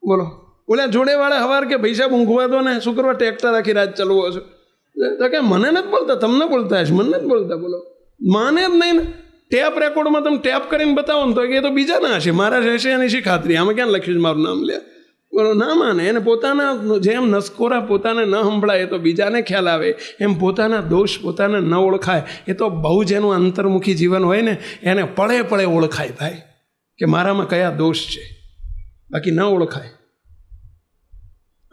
બોલો, ઓલા જોડેવાળા હવાર કે પૈસા ઊંઘવા દો ને, શું કરવા ટ્રેક્ટર આખી રાત ચલવો છો? તો કે મને નથી બોલતા, તમને બોલતા હશે, મને નથી બોલતા. બોલો, માને જ નહીં ને. ટેપ રેકોર્ડમાં તમે ટેપ કરીને બતાવો ને તો એ તો બીજા ના હશે, મારા રહેશે એની શી ખાતરી? આમાં ક્યાં લખ્યું છે મારું નામ? લે, બોલો, ના માને. એને પોતાના જેમ નસકોરા પોતાને ન સંભળાય એ તો બીજાને ખ્યાલ આવે, એમ પોતાના દોષ પોતાને ન ઓળખાય એ તો બહુ જેનું અંતર્મુખી જીવન હોય ને, એને પળે પળે ઓળખાય ભાઈ, કે મારામાં કયા દોષ છે, બાકી ન ઓળખાય.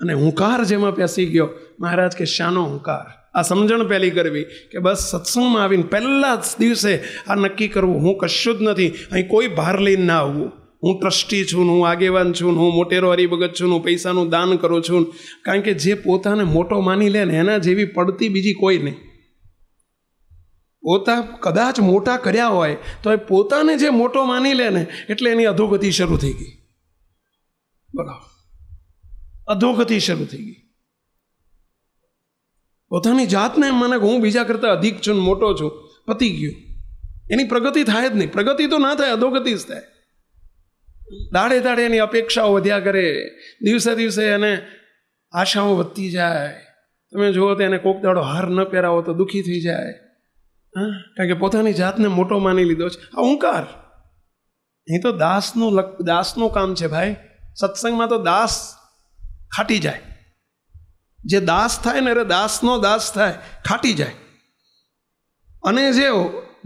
અને હુંકાર જેમાં પેસી ગયો, મહારાજ કે શાનો હુંકાર? આ સમજણ પહેલી કરવી કે બસ સત્સંગમાં આવીને પહેલા જ દિવસે આ નક્કી કરવું, હું કશું જ નથી, અહીં કોઈ ભાર લઈને ના આવવું. હું ટ્રસ્ટી છું, હું આગેવાન છું, હું મોટેરો હરિભગત છું, હું પૈસાનું દાન કરું છું. કારણ કે જે પોતાને મોટો માની લે ને, એના જેવી પડતી બીજી કોઈ નહીં. પોતા કદાચ મોટા કર્યા હોય તો એ પોતાને જે મોટો માની લે ને, એટલે એની અધોગતિ શરૂ થઈ ગઈ. બરાબર, અધોગતિ શરૂ થઈ ગઈ. પોતાની જાતને એમ માને કે હું બીજા કરતાં અધિક છું, મોટો છું, પતી ગયું. એની પ્રગતિ થાય જ નહીં. પ્રગતિ તો ના થાય, અધોગતિ જ થાય. દાડે દાડે એની અપેક્ષાઓ વધ્યા કરે, દિવસે દિવસે એને આશાઓ વધતી જાય. તમે જુઓ તો એને કોક દાડો હાર ન પહેરાવો તો દુઃખી થઈ જાય. હા, કારણ કે પોતાની જાતને મોટો માની લીધો છે. આ હુંકાર અહીં તો દાસનું કામ છે ભાઈ. સત્સંગમાં તો દાસ ખાટી જાય. જે દાસ થાય ને, અરે દાસનો દાસ થાય, ખાટી જાય. અને જે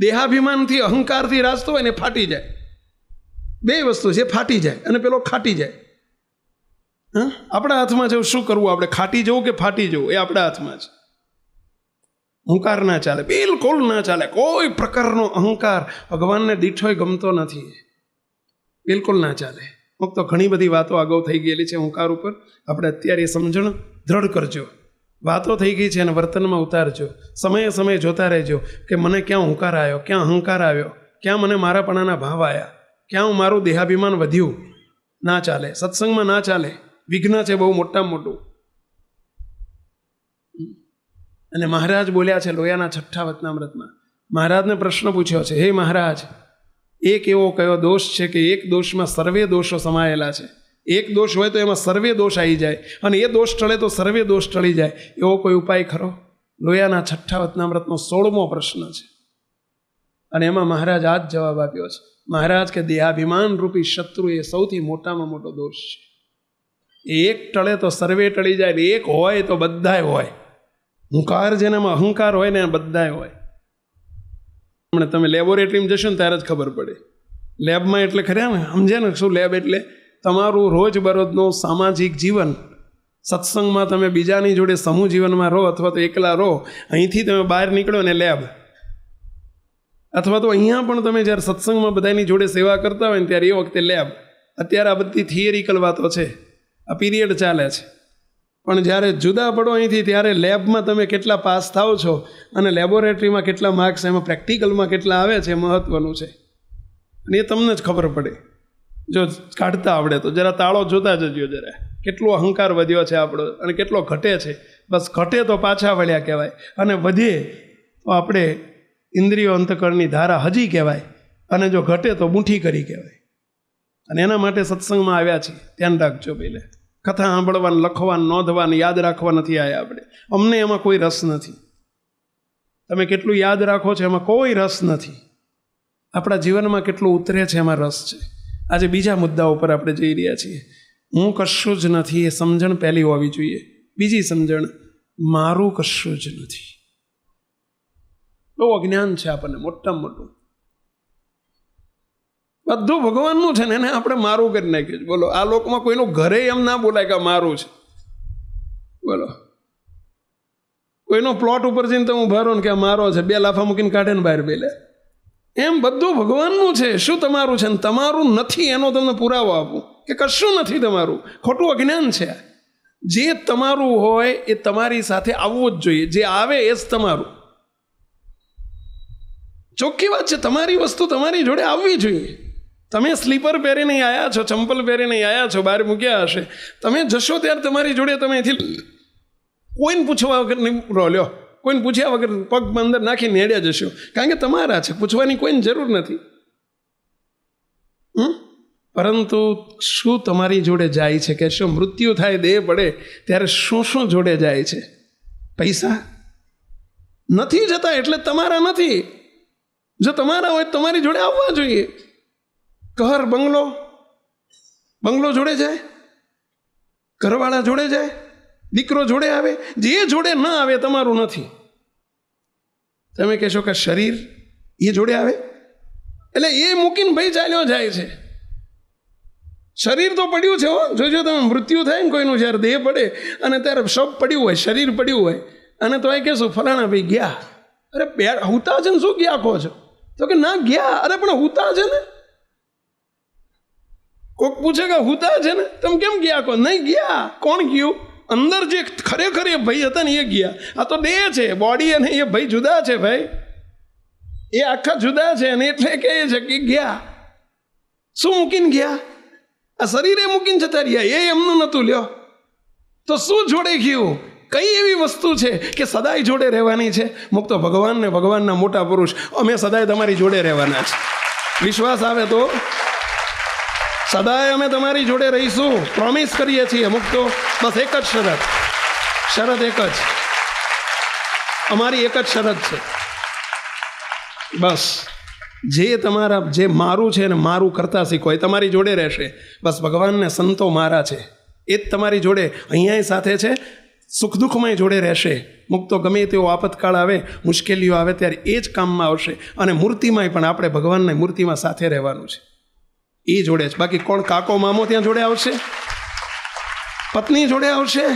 દેહાભિમાનથી અહંકારથી રાજતો હોય ને, ફાટી જાય. 2 વસ્તુ છે, ફાટી જાય અને પેલો ખાટી જાય. હા, આપણા હાથમાં છે શું કરવું, આપણે ખાટી જવું કે ફાટી જવું, એ આપણા હાથમાં છે. અહંકાર ના ચાલે, બિલકુલ ના ચાલે. કોઈ પ્રકારનો અહંકાર ભગવાનને દીઠોય ગમતો નથી, બિલકુલ ના ચાલે. તો ઘણી બધી વાતો અગાઉ થઈ ગયેલી છે અહંકાર ઉપર. આપણે અત્યારે એ સમજણ દ્રઢ કરજો. વાતો થઈ ગઈ છે અને વર્તનમાં ઉતારજો. સમયે સમયે જોતા રહેજો કે મને ક્યાં અહંકાર આવ્યો, ક્યાં અહંકાર આવ્યો, ક્યાં મને મારાપણાના ભાવ આવ્યા, ક્યાં મારું દેહાભિમાન વધ્યું. ના ચાલે, સત્સંગમાં ના ચાલે, વિઘ્ન છે બહુ મોટામાં મોટું. અને મહારાજ બોલ્યા છે લોયાના 6 વચનામૃતમાં, મહારાજને પ્રશ્ન પૂછ્યો છે, હે મહારાજ, એક એવો કયો દોષ છે કે એક દોષમાં સર્વે દોષો સમાયેલા છે? એક દોષ હોય તો એમાં સર્વે દોષ આવી જાય, અને એ દોષ ટળે તો સર્વે દોષ ટળી જાય, એવો કોઈ ઉપાય ખરો? લોયાના 6 વચનામૃતનો 16મો પ્રશ્ન છે. અને એમાં મહારાજ આ જ જવાબ આપ્યો છે. મહારાજ કે દેહાભિમાન રૂપી શત્રુ એ સૌથી મોટામાં મોટો દોષ છે. એક ટળે તો સર્વે ટળી જાય, એક હોય તો બધાય હોય. હુંકાર જેનામાં અહંકાર હોય ને બધાય હોય. હમણાં તમે લેબોરેટરીમાં જશો ને ત્યારે જ ખબર પડે. લેબમાં એટલે ખરા ને સમજે ને શું લેબ એટલે? તમારું રોજબરોજનું સામાજિક જીવન. સત્સંગમાં તમે બીજાની જોડે સમૂહ જીવનમાં રહો અથવા તો એકલા રહો, અહીંથી તમે બહાર નીકળો ને લેબ, અથવા તો અહીંયા પણ તમે જ્યારે સત્સંગમાં બધાની જોડે સેવા કરતા હોય ને ત્યારે એ વખતે લેબ. અત્યારે આ બધી થિયરિકલ વાતો છે, આ પીરિયડ ચાલે છે. પણ જ્યારે જુદા પડો અહીંથી ત્યારે લેબમાં તમે કેટલા પાસ થાવ છો અને લેબોરેટરીમાં કેટલા માર્ક્સ, એમાં પ્રેક્ટિકલમાં કેટલા આવે છે, મહત્વનું છે. અને એ તમને જ ખબર પડે જો કાઢતા આવડે તો. જરા તાળો જોતા જજો, જરા કેટલો અહંકાર વધ્યો છે આપણો અને કેટલો ઘટે છે. બસ ઘટે તો પાછા વળ્યા કહેવાય, અને વધે તો આપણે ઇન્દ્રિયો અંતકરણની ધારા હજી કહેવાય, અને જો ઘટે તો બૂંઠી કરી કહેવાય. અને એના માટે સત્સંગમાં આવ્યા છીએ. ધ્યાન રાખજો. પહેલે કથા સાંભળવાનું, લખવાનું, નોંધવાનું, યાદ રાખવા નથી આવ્યા આપણે. અમને એમાં કોઈ રસ નથી. તમે કેટલું યાદ રાખો છો એમાં કોઈ રસ નથી. આપણા જીવનમાં કેટલું ઉતરે છે એમાં રસ છે. આજે બીજા મુદ્દા ઉપર આપણે જઈ રહ્યા છીએ. હું કશું જ નથી એ સમજણ પહેલી હોવી જોઈએ. બીજી સમજણ, મારું કશું જ નથી. બહુ અજ્ઞાન છે આપણને મોટામાં મોટું. બધું ભગવાનનું છે ને એને આપણે મારું કરી નાખ્યું. બોલો, આ લોકમાં કોઈનું ઘરે એમ ના બોલાય કે મારું છે. બોલો, કોઈનો પ્લોટ ઉપર જઈને તમે ઉભા રહો ને કે મારો છે, 2 લાફા મૂકીને કાઢે ને બહાર બેલે. એમ બધું ભગવાનનું છે. શું તમારું છે? ને તમારું નથી એનો તમને પુરાવો આપું કે કશું નથી તમારું. ખોટું અજ્ઞાન છે. જે તમારું હોય એ તમારી સાથે આવવું જ જોઈએ. જે આવે એ જ તમારું. ચોખ્ખી વાત છે. તમારી વસ્તુ તમારી જોડે આવવી જોઈએ. તમે સ્લીપર પહેરીને આવ્યા છો, ચંપલ પહેરીને આવ્યા છો, બહાર મૂક્યા હશે, તમે જશો ત્યારે તમારી જોડે તમે અહીંથી કોઈને પૂછવા વગર નહીં લ્યો, કોઈને પૂછ્યા વગર પગ અંદર નાખીને હેડ્યા જશો, કારણ કે તમારા છે, પૂછવાની કોઈને જરૂર નથી. પરંતુ શું તમારી જોડે જાય છે? કે શું મૃત્યુ થાય, દેહ પડે ત્યારે શું શું જોડે જાય છે? પૈસા નથી જતા એટલે તમારા નથી. જો તમારા હોય તમારી જોડે આવવા જોઈએ. ઘર, બંગલો જોડે જાય, ઘરવાળા જોડે જાય, દીકરો જોડે આવે. જે જોડે ન આવે તમારું નથી. તમે કહેશો કે શરીર એ જોડે આવે, એટલે એ મૂકીને ભાઈ ચાલ્યો જાય છે. શરીર તો પડ્યું છે. જોજો તમે, મૃત્યુ થાય ને કોઈનું, જ્યારે દેહ પડે અને ત્યારે શબ પડ્યું હોય, શરીર પડ્યું હોય, અને તો એ કહેશું ફલાણા ભાઈ ગયા. અરે હુતા છે ને શું ગયા કહો છો? તો કે ના ગયા. અરે પણ હુતા છે ને. કોક પૂછે કે હુતા છે ને, તમે કેમ ગયા કહો? નહીં ગયા. કોણ ગયું? અંદર જે ખરેખર એ ભાઈ હતા ને એ ગયા. આ તો દેહ છે, બોડી અને એ ભાઈ જુદા છે. ભાઈ એ આખા જુદા છે, અને એટલે કહે છે કે ગયા. શું મૂકીને ગયા? આ શરીરે મૂકીને જતા રહ્યા. એ એમનું નહોતું. લ્યો તો શું જોડે ગયું? કઈ એવી વસ્તુ છે કે સદાય જોડે રહેવાની છે? મુક્તો ભગવાન ને ભગવાનના મોટા પુરુષ, અમે સદાય તમારી જોડે રહેવાના છે. વિશ્વાસ આવે તો સદાય અમે તમારી જોડે રહીશું, પ્રોમિસ કરીએ છીએ. મુક્તો બસ એક જ શરત એક જ, અમારી એક જ શરત છે. બસ જે તમારા જે મારું છે ને મારું કરતા શીખો, એ તમારી જોડે રહેશે. બસ ભગવાનને સંતો મારા છે, એ જ તમારી જોડે અહીંયા સાથે છે. સુખ દુઃખમાં જોડે રહેશે. મુક્તો ગમે તેવો આપતકાળ આવે, મુશ્કેલીઓ આવે ત્યારે એ જ કામમાં આવશે. અને મૂર્તિમાંય પણ આપણે ભગવાનની મૂર્તિમાં સાથે રહેવાનું છે. એ જોડે છે. બાકી કોણ? કાકો મામો ત્યાં જોડે આવશે? પત્ની જોડે આવશે?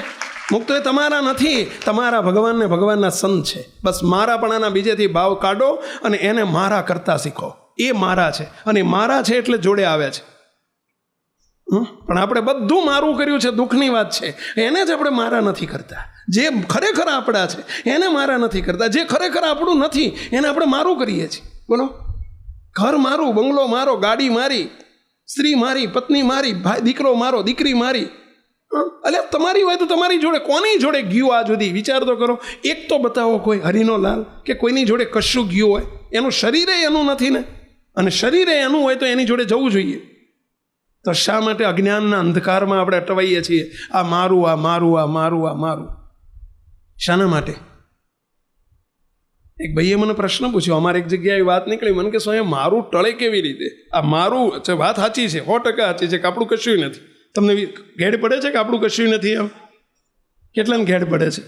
મુક્તો એ તમારા નથી, તમારા ભગવાનને ભગવાનના સંત છે. બસ મારાપણાના બીજેથી ભાવ કાઢો અને એને મારા કરતા શીખો. એ મારા છે, અને મારા છે એટલે જોડે આવે છે. પણ આપણે બધું મારું કર્યું છે, દુઃખની વાત છે. એને જ આપણે મારા નથી કરતા. જે ખરેખર આપણા છે એને મારા નથી કરતા. જે ખરેખર આપણું નથી એને આપણે મારું કરીએ છીએ. બોલો, ઘર મારું, બંગલો મારો, ગાડી મારી, સ્ત્રી મારી, પત્ની મારી, ભાઈ દીકરો મારો, દીકરી મારી. એટલે તમારી હોય તો તમારી જોડે કોની જોડે ગયું આ સુધી? વિચાર તો કરો. એક તો બતાવો કોઈ હરિનો લાલ કે કોઈની જોડે કશું ગયું હોય. એનું શરીરે એનું નથી ને, અને શરીરે એનું હોય તો એની જોડે જવું જોઈએ. તો શા માટે અજ્ઞાનના અંધકારમાં આપણે અટવાઈએ છીએ? આ મારું, આ મારું, આ મારું, આ મારું. શાના માટે? એક ભાઈએ મને પ્રશ્ન પૂછ્યો, અમારે એક જગ્યાએ વાત નીકળી, મને કે સ્વામી મારું ટળે કેવી રીતે? આ મારું વાત સાચી છે, 100% સાચી છે કે આપણું કશું નથી. તમને ઘેડ પડે છે કે આપણું કશું નથી? એમ કેટલાને ઘેડ પડે છે?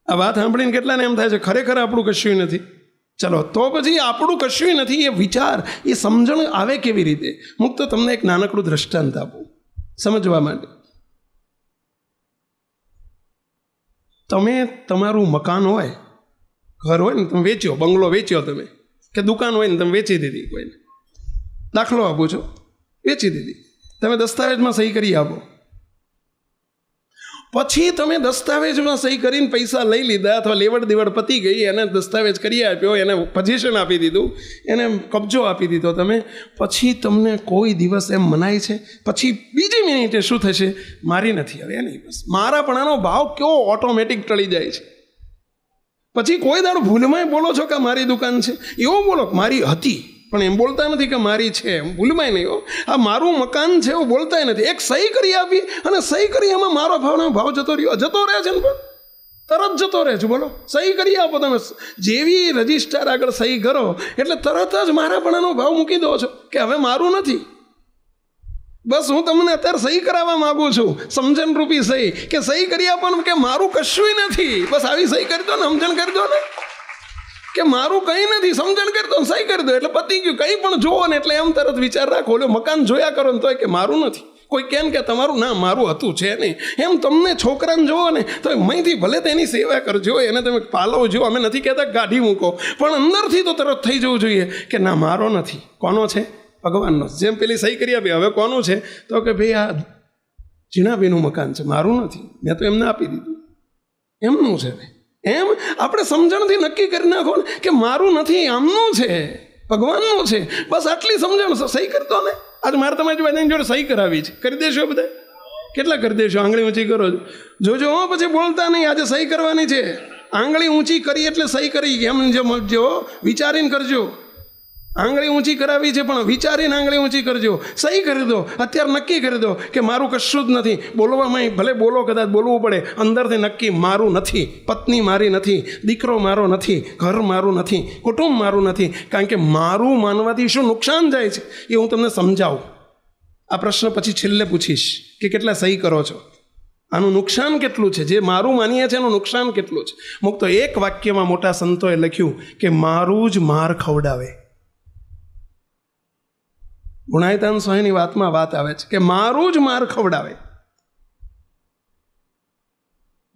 આ વાત સાંભળીને કેટલાને એમ થાય છે ખરેખર આપણું કશું નથી? ચલો તો પછી આપણું કશું નથી એ વિચાર, એ સમજણ આવે કેવી રીતે? હું તો તમને એક નાનકડું દ્રષ્ટાંત આપું સમજવા માટે. તમે તમારું મકાન હોય, ઘર હોય ને, તમે વેચ્યો, બંગલો વેચ્યો તમે, કે દુકાન હોય ને તમે વેચી દીધી કોઈને, દાખલો આપું છો, વેચી દીધી, તમે દસ્તાવેજમાં સહી કરી આપો. પછી તમે દસ્તાવેજમાં સહી કરીને પૈસા લઈ લીધા, અથવા લેવડ દેવડ પતી ગઈ, એને દસ્તાવેજ કરી આપ્યો, એને પોઝિશન આપી દીધું, એને કબજો આપી દીધો તમે. પછી તમને કોઈ દિવસ એમ મનાય છે? પછી બીજી મિનિટે શું થશે? મારી નથી હવે નહીં, બસ મારાપણાનો ભાવ કેવો ઓટોમેટિક ટળી જાય છે. પછી કોઈ દાડો ભૂલમાંય બોલો છો કે મારી દુકાન છે, એવો બોલો મારી હતી, પણ એમ બોલતા નથી કે મારી છે, ભૂલમાંય નહીં હો. આ મારું મકાન છે એવું બોલતાય નથી. એક સહી કરી આપી, અને સહી કરી એમાં મારો ભાવ જતો રહ્યો, જતો રહે છે ને, પણ તરત જતો રહે છે. બોલો, સહી કરી આપો તમે, જેવી રજિસ્ટર આગળ સહી કરો એટલે તરત જ મારાપણાનો ભાવ મૂકી દો છો કે હવે મારું નથી. બસ હું તમને અત્યારે સહી કરાવવા માગું છું, સમજણ રૂપી સહી, કે સહી કરી આપવાનું કે મારું કશું નથી. બસ આવી સહી કરી દો ને, સમજણ કરી દો ને કે મારું કંઈ નથી, સમજણ કરી દો, સહી કરી દો એટલે પતી ગયું. કંઈ પણ જોવો ને એટલે એમ તરત વિચાર રાખો, ઓલો મકાન જોયા કરો ને તોય કે મારું નથી. કોઈ કેમ કે તમારું ના, મારું હતું છે નહીં. એમ તમને છોકરાને જોવો ને તો અહીંથી ભલે તેની સેવા કરજો, એને તમે પાલવજો, અમે નથી કહેતા કાઢી મૂકો, પણ અંદરથી તો તરત થઈ જવું જોઈએ કે ના, મારો નથી. કોનો છે? ભગવાનનો. જેમ પેલી સહી કરી આપી, હવે કોનું છે? તો કે ભાઈ આ જીણાભાઈનું મકાન છે, મારું નથી, મેં તો એમને આપી દીધું, એમનું છે. એમ આપણે સમજણથી નક્કી કરી નાખો ને કે મારું નથી, આમનું છે, ભગવાનનું છે. બસ આટલી સમજણ, સહી કરી દો ને. આજે મારે તમારી બધાની જોડે સહી કરાવી છે, કરી દેશો બધા? કેટલા કરી દેશો? આંગળી ઊંચી કરો જોજો હો, પછી બોલતા નહીં. આજે સહી કરવાની છે, આંગળી ઊંચી કરી એટલે સહી કરી, એમ જો વિચારીને કરજો. આંગળી ઊંચી કરાવી છે પણ વિચારીને આંગળી ઊંચી કરજો, સહી કરી દો. અત્યારે નક્કી કરી દો કે મારું કશું જ નથી. બોલવામાં ભલે બોલો, કદાચ બોલવું પડે, અંદરથી નક્કી મારું નથી, પત્ની મારી નથી, દીકરો મારો નથી, ઘર મારું નથી, કુટુંબ મારું નથી. કારણ કે મારું માનવાથી શું નુકસાન જાય છે એ હું તમને સમજાવું. આ પ્રશ્ન પછી છેલ્લે પૂછીશ કે કેટલા સહી કરો છો, આનું નુકસાન કેટલું છે, જે મારું માનીએ છીએ એનું નુકસાન કેટલું છે. મુક્ત એક વાક્યમાં મોટા સંતોએ લખ્યું કે મારું જ માર ખવડાવે. ગુણાયતાન સ્વામીની વાતમાં વાત આવે છે કે મારું જ માર ખવડાવે.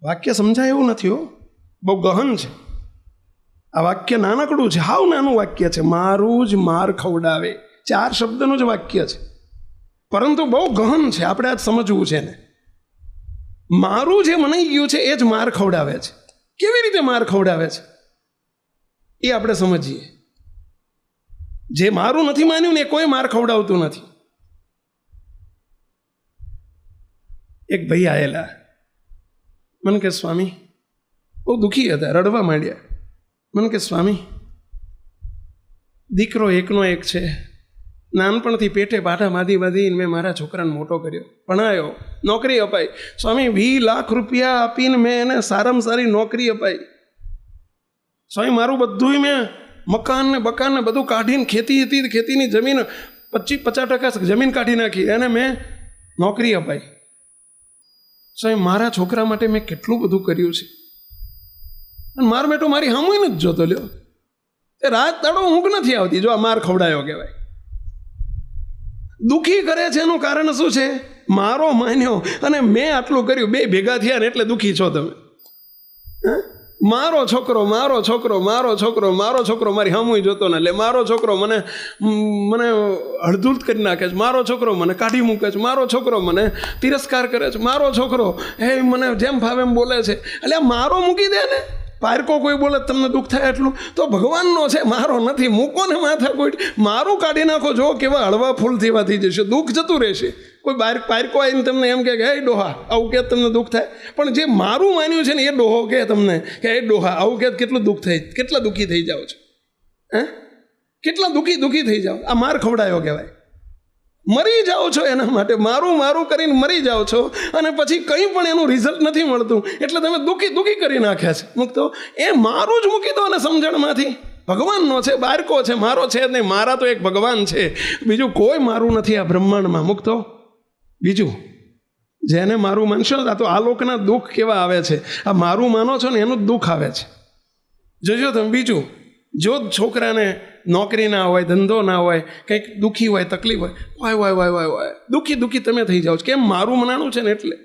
વાક્ય સમજાય એવું નથી હો, બહુ ગહન છે આ વાક્ય. નાનકડું છે, હાવ નાનું વાક્ય છે, મારું જ માર ખવડાવે. 4 શબ્દનું જ વાક્ય છે, પરંતુ બહુ ગહન છે, આપણે આજ સમજવું છે ને. મારું જે મનાઈ ગયું છે એ જ માર ખવડાવે છે. કેવી રીતે માર ખવડાવે છે એ આપણે સમજીએ. જે મારું નથી માન્યું ને એ કોઈ માર ખવડાવતું નથી. એક ભાઈ આવેલા, મને કે સ્વામી, બહુ દુઃખી હતા, રડવા માંડ્યા. મને કે સ્વામી, દીકરો એકનો એક છે, નાનપણથી પેટે પાટા બાંધીને મેં મારા છોકરાને મોટો કર્યો, ભણાયો, નોકરી અપાઈ. સ્વામી 20 લાખ રૂપિયા આપીને મેં એને સારામાં સારી નોકરી અપાઈ. સ્વામી મારું બધું મેં મકાન ને બકાન ને બધું કાઢીને, ખેતી હતી, ખેતીની જમીન 50% જમીન કાઢી નાખી, એને મેં નોકરી અપાઈ. સ્વામી મારા છોકરા માટે મેં કેટલું બધું કર્યું છે, અને માર બેટો મારી સામું નથી જોતો. લ્યો, એ રાત દાડો ઊંઘ નથી આવતી. જો આ માર ખવડાયો કહેવાય. દુઃખી કરે છે એનું કારણ શું છે? મારો માન્યો અને મેં આટલું કર્યું, 2 ભેગા થયા ને એટલે દુઃખી છો તમે. મારો છોકરો, મારો છોકરો, મારો છોકરો, મારો છોકરો મારી સામું જોતો ને, એટલે મારો છોકરો મને હળધૂત કરી નાખે છે, મારો છોકરો મને કાઢી મૂકે છે, મારો છોકરો મને તિરસ્કાર કરે છે, મારો છોકરો મને જેમ ફાવે એમ બોલે છે. એટલે મારો મૂકી દે ને, પારકો કોઈ બોલે તમને દુઃખ થાય એટલું, તો ભગવાનનો છે, મારો નથી. મૂકો ને માથા કોઈ, મારું કાઢી નાખો, જો કેવા હળવા ફૂલ જેવા થઈ જશે, દુઃખ જતું રહેશે. કોઈ પારકો આવીને તમને એમ કે હે ડોહા આવું કે તમને દુઃખ થાય, પણ જે મારું માન્યું છે ને એ ડોહો કે તમને કે હે ડોહા આવું કે કેટલું દુઃખ થાય, કેટલા દુઃખી થઈ જાઓ છો, હે કેટલા દુઃખી થઈ જાઓ. આ માર ખવડાયો કહેવાય. મરી જાઓ છો એના માટે, મારું કરીને મરી જાઓ છો, અને પછી કંઈ પણ એનું રિઝલ્ટ નથી મળતું, એટલે તમે દુઃખી કરી નાખ્યા છે. મૂકતો એ મારું જ મૂકી દો ને સમજણમાંથી. ભગવાનનો છે, બારકો છે, મારો છે જ નહીં. મારા તો એક ભગવાન છે, બીજું કોઈ મારું નથી આ બ્રહ્માંડમાં. મૂકતો બીજું જેને મારું માનશો ને, આ તો આ લોકના દુઃખ કેવા આવે છે, આ મારું માનો છો ને એનું જ દુઃખ આવે છે. જોજો તમે. બીજું જો છોકરાને નોકરી ના હોય, ધંધો ના હોય, કંઈક દુઃખી હોય, તકલીફ હોય, વાય દુઃખી તમે થઈ જાઓ છો. કેમ? મારું મનાણું છે ને એટલે.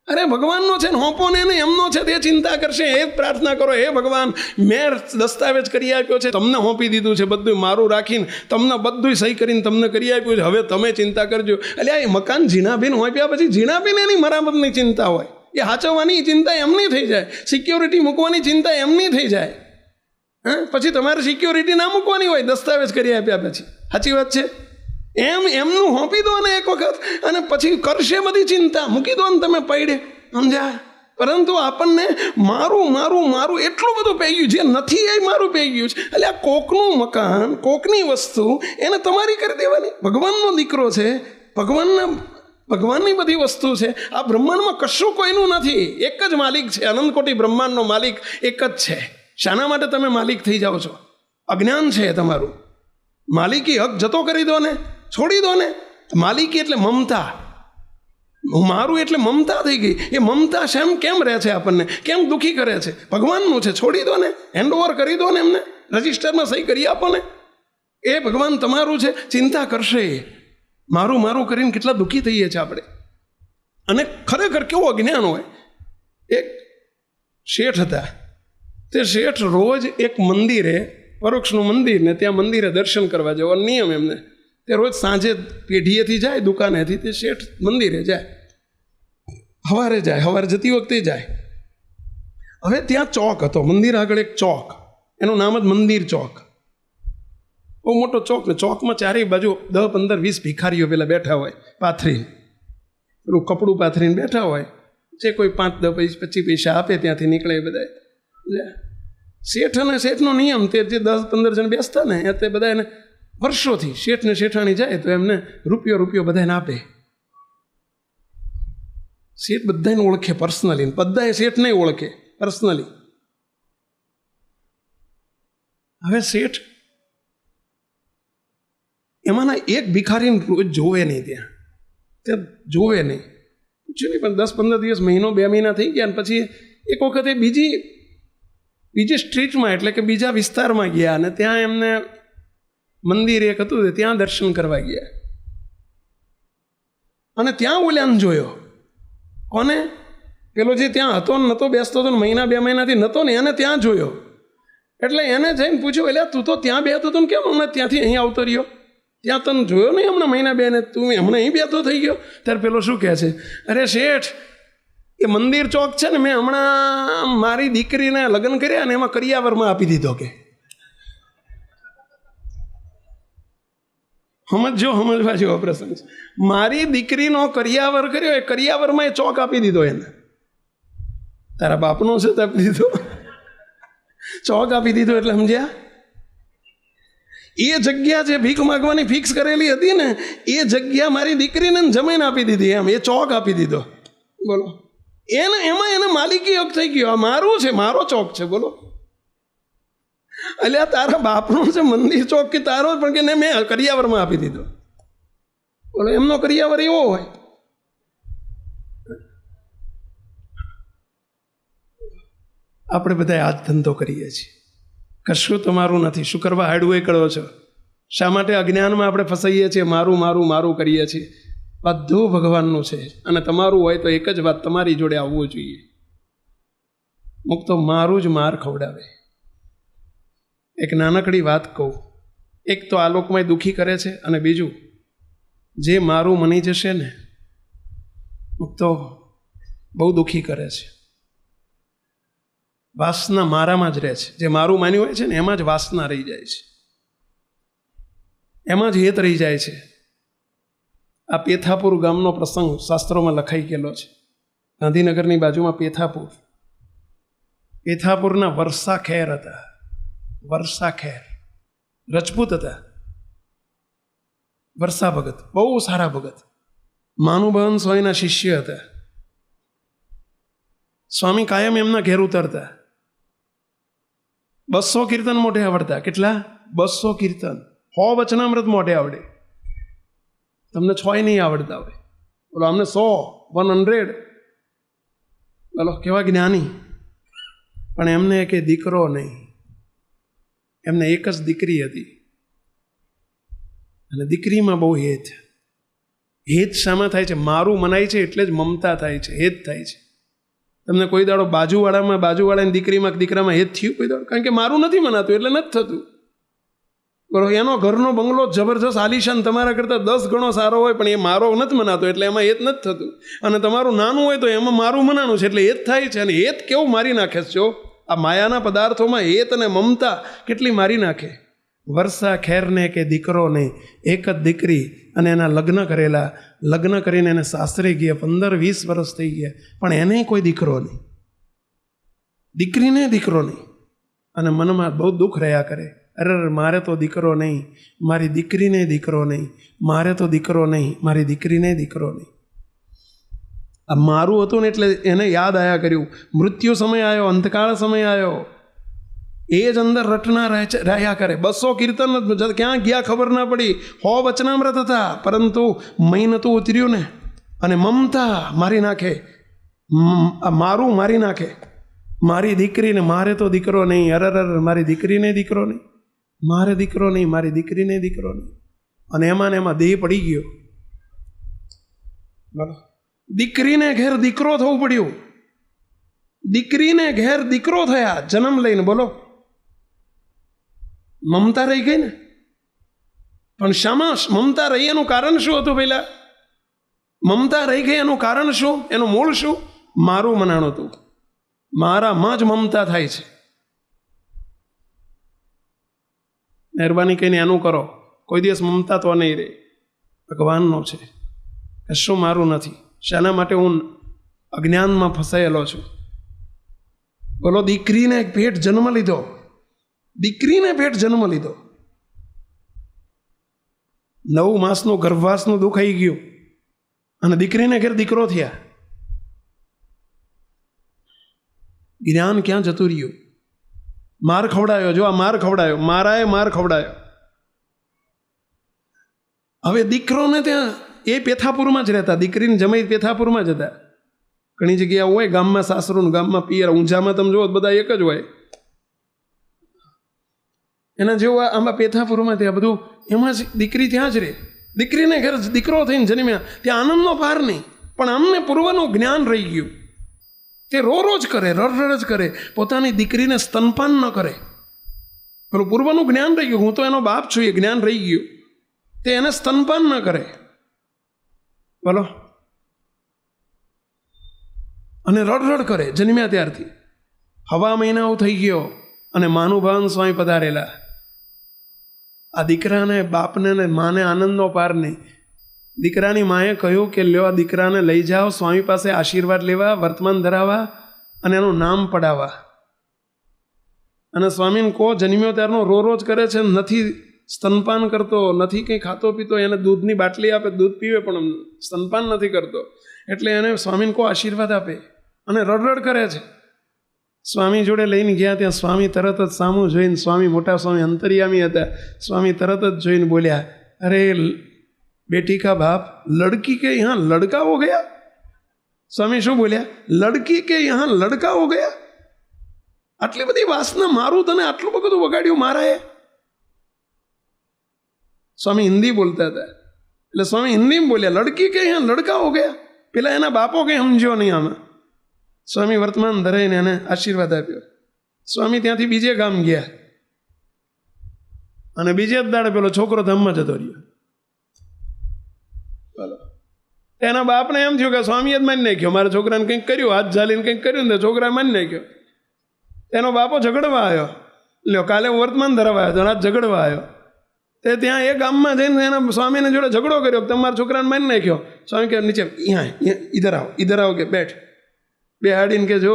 અરે ભગવાનનો છે ને, હોંપો ને એમનો છે તે ચિંતા કરશે. એ જ પ્રાર્થના કરો, હે ભગવાન મેં દસ્તાવેજ કરી આપ્યો છે, તમને હોંપી દીધું છે બધું, મારું રાખીને તમને બધું સહી કરીને તમને કરી આપ્યું છે, હવે તમે ચિંતા કરજો. એટલે આ મકાન ઝીણાબેન હોંપ્યા પછી ઝીણાબેન એની મરામતની ચિંતા હોય, એ હાચવવાની ચિંતા એમની થઈ જાય, સિક્યોરિટી મૂકવાની ચિંતા એમની થઈ જાય. હા, પછી તમારે સિક્યોરિટી ના મૂકવાની હોય દસ્તાવેજ કરી આપ્યા પછી. સાચી વાત છે. એમનું હોંપી દો ને એક વખત, અને પછી કરશે બધી ચિંતા. મૂકી દો ને તમે પૈડે, સમજ્યા? પરંતુ આપણને મારું એટલું બધું પઈ ગયું, જે નથી એ મારું પઈ ગયું છે. એટલે આ કોકનું મકાન, કોકની વસ્તુ એને તમારી કરી દેવાની. ભગવાનનો દીકરો છે, ભગવાનની બધી વસ્તુ છે. આ બ્રહ્માંડમાં કશું કોઈનું નથી, એક જ માલિક છે. અનંત કોટી બ્રહ્માંડનો માલિક એક જ છે. શાના માટે તમે માલિક થઈ જાઓ છો? અજ્ઞાન છે તમારું. માલિકી હક જતો કરી દો ને, છોડી દો ને. માલિકી એટલે મમતા, મારું એટલે મમતા થઈ ગઈ. એ મમતા કેમ રહે છે આપણને, કેમ દુઃખી કરે છે? ભગવાનનું છે, છોડી દો ને, હેન્ડઓવર કરી દો ને એમને, રજિસ્ટરમાં સહી કરી આપો ને. એ ભગવાન તમારું છે, ચિંતા કરશે. મારું કરીને કેટલા દુઃખી થઈએ છીએ આપણે. અને ખરેખર કેવું અજ્ઞાન હોય. એક શેઠ હતા, તે શેઠ રોજ એક મંદિરે, પરોક્ષનું મંદિર ને, ત્યાં મંદિરે દર્શન કરવા જવાનો નિયમ એમને. તે રોજ સાંજે પેઢીએથી જાય, દુકાનેથી તે શેઠ મંદિરે જાય, સવારે જતી વખતે જાય. હવે ત્યાં ચોક હતો, મંદિર આગળ એક ચોક, એનું નામ જ મંદિર ચોક. બહુ મોટો ચોક ને, ચોકમાં ચારેય બાજુ 10, 15, 20 ભિખારીઓ પેલા બેઠા હોય, પાથરીને, પેલું કપડું પાથરીને બેઠા હોય. જે કોઈ 5, 10, 25 પૈસા આપે ત્યાંથી નીકળે એ બધા. શેઠ અને શેઠનો નિયમ, તે જે 10, 15 જણ બેસતા ને, એ તે બધા એને વર્ષોથી શેઠ ને શેઠાણી જાય તો એમને રૂપિયો બધાને આપે. શેઠ બધાને ઓળખે પર્સનલી, બધાએ શેઠ નહીં ઓળખે પર્સનલી. હવે શેઠ એમાંના એક ભિખારીને રોજ જોવે નહીં, ત્યાં જોવે નહીં, પૂછ્યું નહીં. પણ 10, 15 દિવસ, મહિનો, 2 મહિના થઈ ગયા. અને પછી એક વખતે બીજી સ્ટ્રીટમાં, એટલે કે બીજા વિસ્તારમાં ગયા, અને ત્યાં એમને મંદિર એક હતું, ત્યાં દર્શન કરવા ગયા. અને ત્યાં ઓલ્યાને જોયો. કોને? પેલો જે ત્યાં હતો ને, નહોતો બેસતો હતો ને, મહિના 2 મહિનાથી નહોતો ને, એને ત્યાં જોયો. એટલે એને જઈને પૂછ્યું, એટલે તું તો ત્યાં બેઠો હતો ને, કેમ હમણાં ત્યાંથી અહીં આવતો રહ્યો? ત્યાં તને જોયો નહીં હમણાં મહિના 2 ને, તું હમણાં અહીં બેઠો થઈ ગયો? ત્યારે પેલો શું કહે છે, અરે શેઠ, એ મંદિર ચોક છે ને, મેં હમણાં મારી દીકરીને લગ્ન કર્યા ને, એમાં કરિયાવરમાં આપી દીધો. કે સમજવા જેવો પ્રસંગ છે. મારી દીકરીનો કરિયાવર કર્યો, એ કરિયાવરમાં એ ચોક આપી દીધો એને. તારા બાપનો છે તો આપી દીધો, ચોક આપી દીધો. એટલે સમજ્યા? એ જગ્યા જે ભીખ માગવાની ફિક્સ કરેલી હતી ને, એ જગ્યા મારી દીકરીને જમીન આપી દીધી, એમ એ ચોક આપી દીધો. બોલો, એમાં એને માલિકી હક થઈ ગયો. આ મારું છે, મારો ચોક છે. બોલો, એટલે તારા બાપનું છે મંદિર ચોક કે તારો, પણ કે મેં કરિયાવરમાં આપી દીધો. બોલો, એમનો કરિયાવર એવો હોય. આપણે બધા આ જ ધંધો કરીએ છીએ. કશું તમારું નથી. શું કરવા હાડવું કરો છો? શા માટે અજ્ઞાનમાં આપણે ફસાઈએ છીએ? મારું કરીએ છીએ. બધું ભગવાનનું છે, અને તમારું હોય તો એક જ વાત તમારી જોડે આવવું જોઈએ. મુક્તો મારું જ માર ખવડાવે. એક નાનકડી વાત કહું. એક તો આ લોકમાં દુઃખી કરે છે, અને બીજું જે મારું મની જશે ને, મુક્તો બહુ દુઃખી કરે છે. વાસના મારામાં જ રહે છે. જે મારું માન્યું હોય છે ને એમાં જ વાસના રહી જાય છે, એમાં જ હેત રહી જાય છે. આ પેથાપુર ગામનો પ્રસંગ શાસ્ત્રોમાં લખાઈ ગયેલો છે. ગાંધીનગરની બાજુમાં પેથાપુરના વર્ષા ખેર હતા. વર્ષા ખેર રજપૂત હતા. વર્ષા ભગત બહુ સારા ભગત, માનુભાવન સ્વામીના શિષ્ય હતા. સ્વામી કાયમ એમના ઘેર ઉતરતા. 200 કીર્તન મોઢે આવડતા. કેટલા? 200 કીર્તન. 100 વચનામૃત મોઢે આવડે. તમને 6 નહીં આવડતા હોય. બોલો અમને 100 બોલો કેવા જ્ઞાની. પણ એમને કે દીકરો નહીં. એમને એક જ દીકરી હતી અને દીકરીમાં બહુ હેત. હેત શામાં થાય છે? મારું મનાય છે એટલે જ મમતા થાય છે, હેત થાય છે. તમને કોઈ દાડો બાજુવાળાની દીકરામાં હેત થયું કોઈ દાડો? કારણ કે મારું નથી મનાતું એટલે નથી થતું. બરોબર, એનો ઘરનો બંગલો જબરજસ્ત આલિશાન તમારા કરતાં 10 ગણો સારો હોય પણ એ મારો નથી મનાતો એટલે એમાં હેત નથી થતું. અને તમારું નાનું હોય તો એમાં મારું મનાનું છે એટલે હેત થાય છે. અને હેત કેવું મારી નાખે છે? જો આ માયાના પદાર્થોમાં હેત અને મમતા કેટલી મારી નાખે. વર્ષા ખેરને કે દીકરો નહીં, એક જ દીકરી અને એના લગ્ન કરેલા. લગ્ન કરીને એને સાસરે ગયા, 15-20 વર્ષ થઈ ગયા પણ એને કોઈ દીકરો નહીં, દીકરીને દીકરો નહીં. અને મનમાં બહુ દુઃખ રહ્યા કરે. અરે મારે તો દીકરો નહીં, મારી દીકરીને દીકરો નહીં, મારે તો દીકરો નહીં, મારી દીકરીને દીકરો નહીં. આ મારું હતું ને એટલે એને યાદ આયા કર્યું. મૃત્યુ સમય આવ્યો, અંતકાળ સમય આવ્યો, એ જ અંદર રટના રહ્યા કરે. 200 કીર્તન ક્યાં ગયા ખબર ના પડી. 100 વચનામૃત હતા પરંતુ મહી નતું ઉતર્યું ને. અને મમતા મારી નાખે, મારું મારી નાખે. મારી દીકરીને મારે તો દીકરો નહીં, અરર મારી દીકરીને દીકરો નહીં, મારે દીકરો નહીં, મારી દીકરીને દીકરો નહીં. અને એમાં ને એમાં દેહ પડી ગયો. બરાબર, દીકરીને ઘેર દીકરો થવું પડ્યું. દીકરીને ઘેર દીકરો થયા જન્મ લઈને. બોલો, મમતા રહી ગઈ ને. પણ શામાં મમતા રહી? એનું કારણ શું હતું? પહેલા મમતા રહી ગઈ એનું કારણ શું? એનું મૂળ શું? મારું મનાણું હતું. મારામાં જ મમતા થાય છે. મહેરબાની કહીને એનું કરો. કોઈ દિવસ મમતા તો નહીં રહે. ભગવાનનો છે, કશું મારું નથી. શાના માટે? હું અજ્ઞાનમાં ફસાયેલો છું. બોલો, દીકરીને પેટ જન્મ લીધો, દીકરીને પેટ જન્મ લીધો. 9 માસનું ગર્ભવાસનું દુઃખ આવી ગયું અને દીકરીને ઘેર દીકરો થયા. જ્ઞાન ક્યાં જતું રહ્યું? માર ખવડાયો. જો આ માર ખવડાયો, મારાએ માર ખવડાયો. હવે દીકરોને ત્યાં એ પેથાપુરમાં જ રહેતા, દીકરીને જમાઈ પેથાપુરમાં જ હતા. ઘણી જગ્યા હોય ગામમાં સાસરું, ગામમાં પિયર. ઊંઝામાં તમે જુઓ બધા એક જ હોય. એના જેવું આમાં પેથાપુરમાં ત્યાં બધું એમાં જ દીકરી ત્યાં જ રહે. દીકરીને ઘર દીકરો થઈને જન્મ્યા. ત્યાં આનંદનો પાર નહીં. પણ અમને પૂર્વનું જ્ઞાન રહી ગયું. તે રોજ કરે, રડ જ કરે. પોતાની દીકરીને સ્તનપાન ન કરે. પેલું પૂર્વનું જ્ઞાન રહી ગયું. હું તો એનો બાપ છું, એ જ્ઞાન રહી ગયું. તે એને સ્તનપાન ન કરે. બોલો, અને રડ કરે જન્મ્યા ત્યારથી. 1.5 મહિનાઓ થઈ ગયો અને માનુભાવન સ્વામી પધારેલા. આ દીકરાને બાપને ને માને આનંદનો પાર નહીં. દીકરાની માએ કહ્યું કે લ્યો આ દીકરાને લઈ જાઓ સ્વામી પાસે આશીર્વાદ લેવા, વર્તમાન ધરાવવા અને એનું નામ પડાવવા. અને સ્વામીને કહો જન્મ્યો ત્યારનો રોજ કરે છે, નથી સ્તનપાન કરતો, નથી કંઈ ખાતો પીતો. એને દૂધની બાટલી આપે, દૂધ પીવે પણ સ્તનપાન નથી કરતો. એટલે એને સ્વામીને કહો આશીર્વાદ આપે. અને રડ કરે છે. સ્વામી જોડે લઈને ગયા. ત્યાં સ્વામી તરત જ સામું જોઈને, સ્વામી મોટા સ્વામી અંતર્યામી હતા, સ્વામી તરત જ જોઈને બોલ્યા, અરે બેટી કા બાપ, લડકી કે યહાં લડકા હો ગયા. સ્વામી શું બોલ્યા? લડકી કે યહાં લડકા હો ગયા. આટલી બધી વાસના, મારું તને આટલું બધું વગાડ્યું મારાએ. સ્વામી હિન્દી બોલતા હતા એટલે સ્વામી હિન્દીમાં બોલ્યા, લડકી કે યહાં લડકા હો ગયા. પેલા એના બાપો કંઈ સમજ્યો નહીં આમાં. સ્વામી વર્તમાન ધરાઈને એને આશીર્વાદ આપ્યો. સ્વામી ત્યાંથી બીજે ગામ ગયા અને બીજે જ દાડે પેલો છોકરો ધામમાં જતો રહ્યો. બોલો, એના બાપને એમ થયું કે સ્વામીએ જ માની નાખ્યો, મારા છોકરાને કંઈક કર્યું, હાથ ઝાલીને કંઈક કર્યું ને છોકરાએ માની નાખ્યો. એનો બાપો ઝઘડવા આવ્યો, લ્યો કાલે વર્તમાન ધરાવવા આવ્યો તો આજ ઝઘડવા આવ્યો. તે ત્યાં એ ગામમાં જઈને એના સ્વામીને જોડે ઝઘડો કર્યો, તમારા છોકરાને મારી નાખ્યો. સ્વામી કે નીચે અહીંયા ઇધર આવો કે બેઠ. બેહાડીને કે જો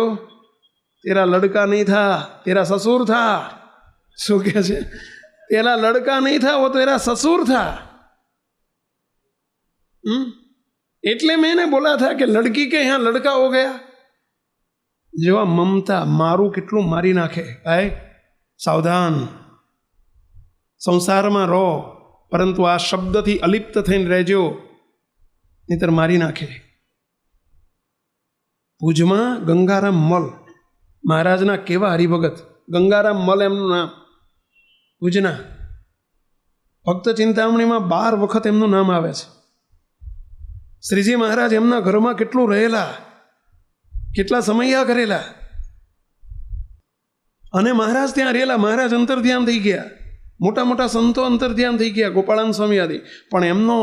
તેરા લડકા નહીં થા, તેરા સસુર થા. શું કે છે? તેરા લડકા નહીં થા, વો તેરા સસુર થા. એટલે મેં એને બોલા થા કે લડકી કે यहाँ લડકા હો ગયા. જો આ મમતા મારું કેટલું મારી નાખે. ભાઈ સાવધાન, સંસારમાં રહો, પરંતુ આ શબ્દથી અલિપ્ત થઈને રહેજો, નહીતર મારી નાખે. ભુજમાં ગંગારામ મલ મહારાજના કેવા હરિભગત, ગંગારામ મલ એમનું નામ, ભુજના ભક્ત ચિંતામણીમાં 12 વખત એમનું નામ આવે છે. શ્રીજી મહારાજ એમના ઘરમાં કેટલું રહેલા, કેટલા સમયા કરેલા, અને મહારાજ ત્યાં રહેલા. મહારાજ અંતર્ધ્યાન થઈ ગયા, મોટા મોટા સંતો અંતર્ધ્યાન થઈ ગયા, ગોપાળાન સ્વામી આદિ. પણ એમનો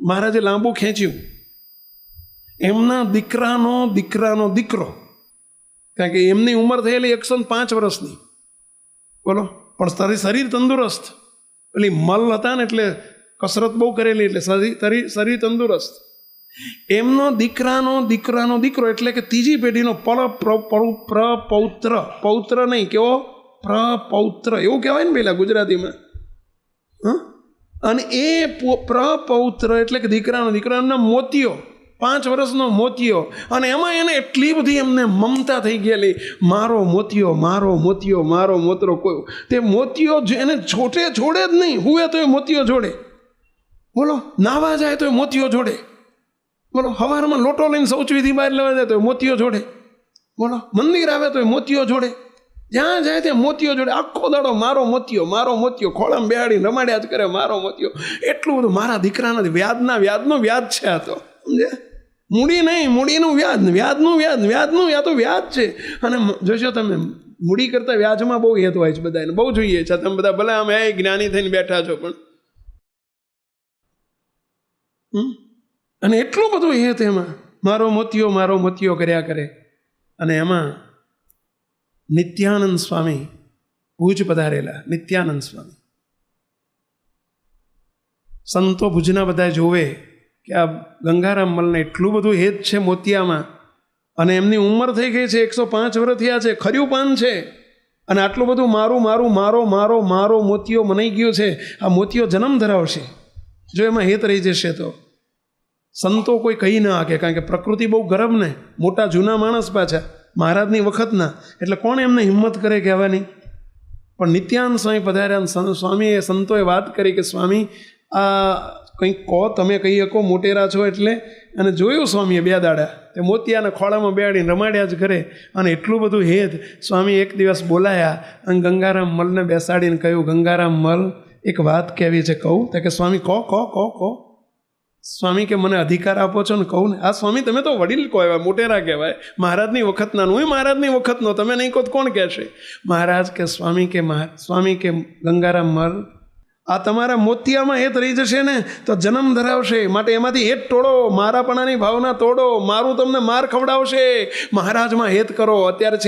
મહારાજે લાંબુ ખેંચ્યું. એમના દીકરાનો દીકરો, કારણ કે એમની ઉંમર થયેલી 105 વર્ષની, બોલો, પણ શરીર તંદુરસ્ત. પેલી મલ હતા ને એટલે કસરત બહુ કરેલી, એટલે શરીર તંદુરસ્ત. એમનો દીકરાનો દીકરો એટલે કે ત્રીજી પેઢીનો પૌત્ર નહીં, કેવો પ્રપૌત્ર એવું કહેવાય ને પેલા ગુજરાતીમાં. અને એ પ્રપૌત્ર એટલે કે દીકરાનો દીકરો, એમના મોતિયો, 5 વર્ષનો મોતિયો. અને એમાં એને એટલી બધી એમને મમતા થઈ ગયેલી, મારો મોતિયો, મારો મોતિયો, મારો મોતરો. કોઈ તે મોતિયો એને છોડે જ નહીં. હુએ તો એ મોતિયો જોડે, બોલો, નાવા જાય તો એ મોતિયો જોડે, બોલો, સવારમાં લોટો લઈને શૌચવિધિ બહાર લેવા જાય તો એ મોતિયો જોડે, બોલો, મંદિર આવે તો એ મોતિયો જોડે, જ્યાં જાય ત્યાં મોતિયો જોડે. આખો દાડો મારો મોતિયો, ખોળામાં બેહાડીને રમાડ્યા જ કરે, મારો મોતિયો. એટલું બધું મારા દીકરાના વ્યાજનો વ્યાજ છે આ તો, સમજે? મૂડી નહીં, મૂડીનું વ્યાજનું આ તો વ્યાજ છે. અને જોશો તમે, મૂડી કરતાં વ્યાજમાં બહુ હેત હોય છે બધાને, બહુ જોઈએ છે. તમે બધા ભલે આમ જ્ઞાની થઈને બેઠા છો, પણ અને એટલું બધું હેત એમાં, મારો મોતિયો કર્યા કરે. અને એમાં નિત્યાનંદ સ્વામી ભુજ પધારેલા. નિત્યાનંદ સ્વામી સંતો ભુજના બધા જોવે કે આ ગંગારામ મલને એટલું બધું હેત છે મોતિયામાં, અને એમની ઉંમર થઈ ગઈ છે, 105 વર્ષ થયા છે, ખર્યું પાન છે, અને આટલું બધું મારો મોતિયો મનાઈ ગયો છે. આ મોતિયો જન્મ ધરાવશે જો એમાં હેત રહી જશે તો. સંતો કોઈ કહી ના શકે, કારણ કે પ્રકૃતિ બહુ ગરમ ને, મોટા જૂના માણસ પાછા, મહારાજની વખતના, એટલે કોણ એમને હિંમત કરે કહેવાની. પણ નિત્યાનંદ સ્વામી પધાર્યા. સ્વામીએ સંતોએ વાત કરી કે સ્વામી આ કંઈક કહો, તમે કહી શકો, મોટેરા છો એટલે. અને જોયું સ્વામીએ 2 દાડા તે મોતિયાના ખોળામાં બેહાડીને રમાડ્યા જ કરે. અને એટલું બધું હેત. સ્વામી એક દિવસ બોલાયા અને ગંગારામ મલને બેસાડીને કહ્યું, ગંગારામ મલ એક વાત કહેવી છે, કહું? તો કે સ્વામી કહો. સ્વામી કે મને અધિકાર આપો છો ને કહું ને. આ સ્વામી તમે તો વડીલ કહેવાય, મોટેરા કહેવાય, મહારાજની વખતના. હું મહારાજની વખતનો, તમે નહીં કહો કોણ કહેશે? મહારાજ કે સ્વામી કે ગંગારામ મલ, આ તમારા મોતિયામાં હેત રહી જશે ને તો જન્મ ધરાવશે. માટે એમાંથી હેત તોડો, મારાપણાની ભાવના તોડો, મારું તમને માર ખવડાવશે. મહારાજમાં હેત કરો. અત્યારે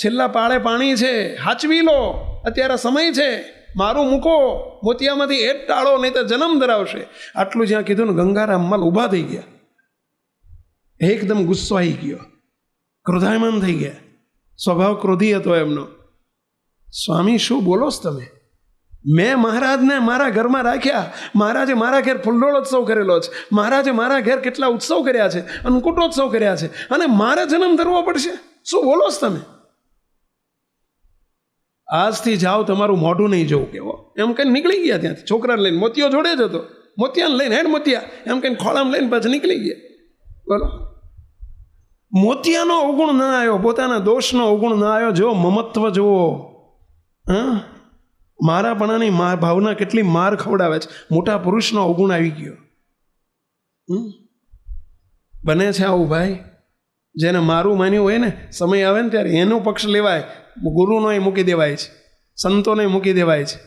છેલ્લા પાળે પાણી છે, હાચવી લો, અત્યારે સમય છે. મારું મૂકો, મોતિયામાંથી હેત ટાળો, નહીં તો જન્મ ધરાવશે. આટલું જ્યાં કીધું ને, ગંગારામ મલ ઊભા થઈ ગયા, એકદમ ગુસ્સો આવી ગયો, ક્રોધાયમાન થઈ ગયા. સ્વભાવ ક્રોધી હતો એમનો. સ્વામી શું બોલો છો તમે? મેં મહારાજને મારા ઘરમાં રાખ્યા, મહારાજે મારા ઘેર ફૂલડોળોત્સવ કરેલો છે, મહારાજે મારા ઘેર કેટલા ઉત્સવ કર્યા છે, અન્નકૂટોત્સવ કર્યા છે, અને મારે જન્મ ધરવો પડશે? શું બોલો છો તમે? આજથી જાઓ, તમારું મોઢું નહીં જોવું કેવો, એમ કઈ નીકળી ગયા ત્યાંથી. છોકરાને લઈને, મોતિયો જોડે જ હતો, મોતિયાને લઈને, હેડ મોતિયા એમ કઈ ખોળામાં લઈને પાછા નીકળી ગયા. બોલો, મોતિયાનો અવગુણ ના આવ્યો, પોતાના દોષનો અવગુણ ના આવ્યો. જો મમત્વ જુઓ, મારાપણાની ભાવના કેટલી માર ખવડાવે છે. મોટા પુરુષનો અવગુણ આવી ગયો. બને છે આવું ભાઈ. જેને મારું માન્યું હોય ને, સમય આવે ને ત્યારે એનો પક્ષ લેવાય. ગુરુનો મૂકી દેવાય છે, સંતોને મૂકી દેવાય છે,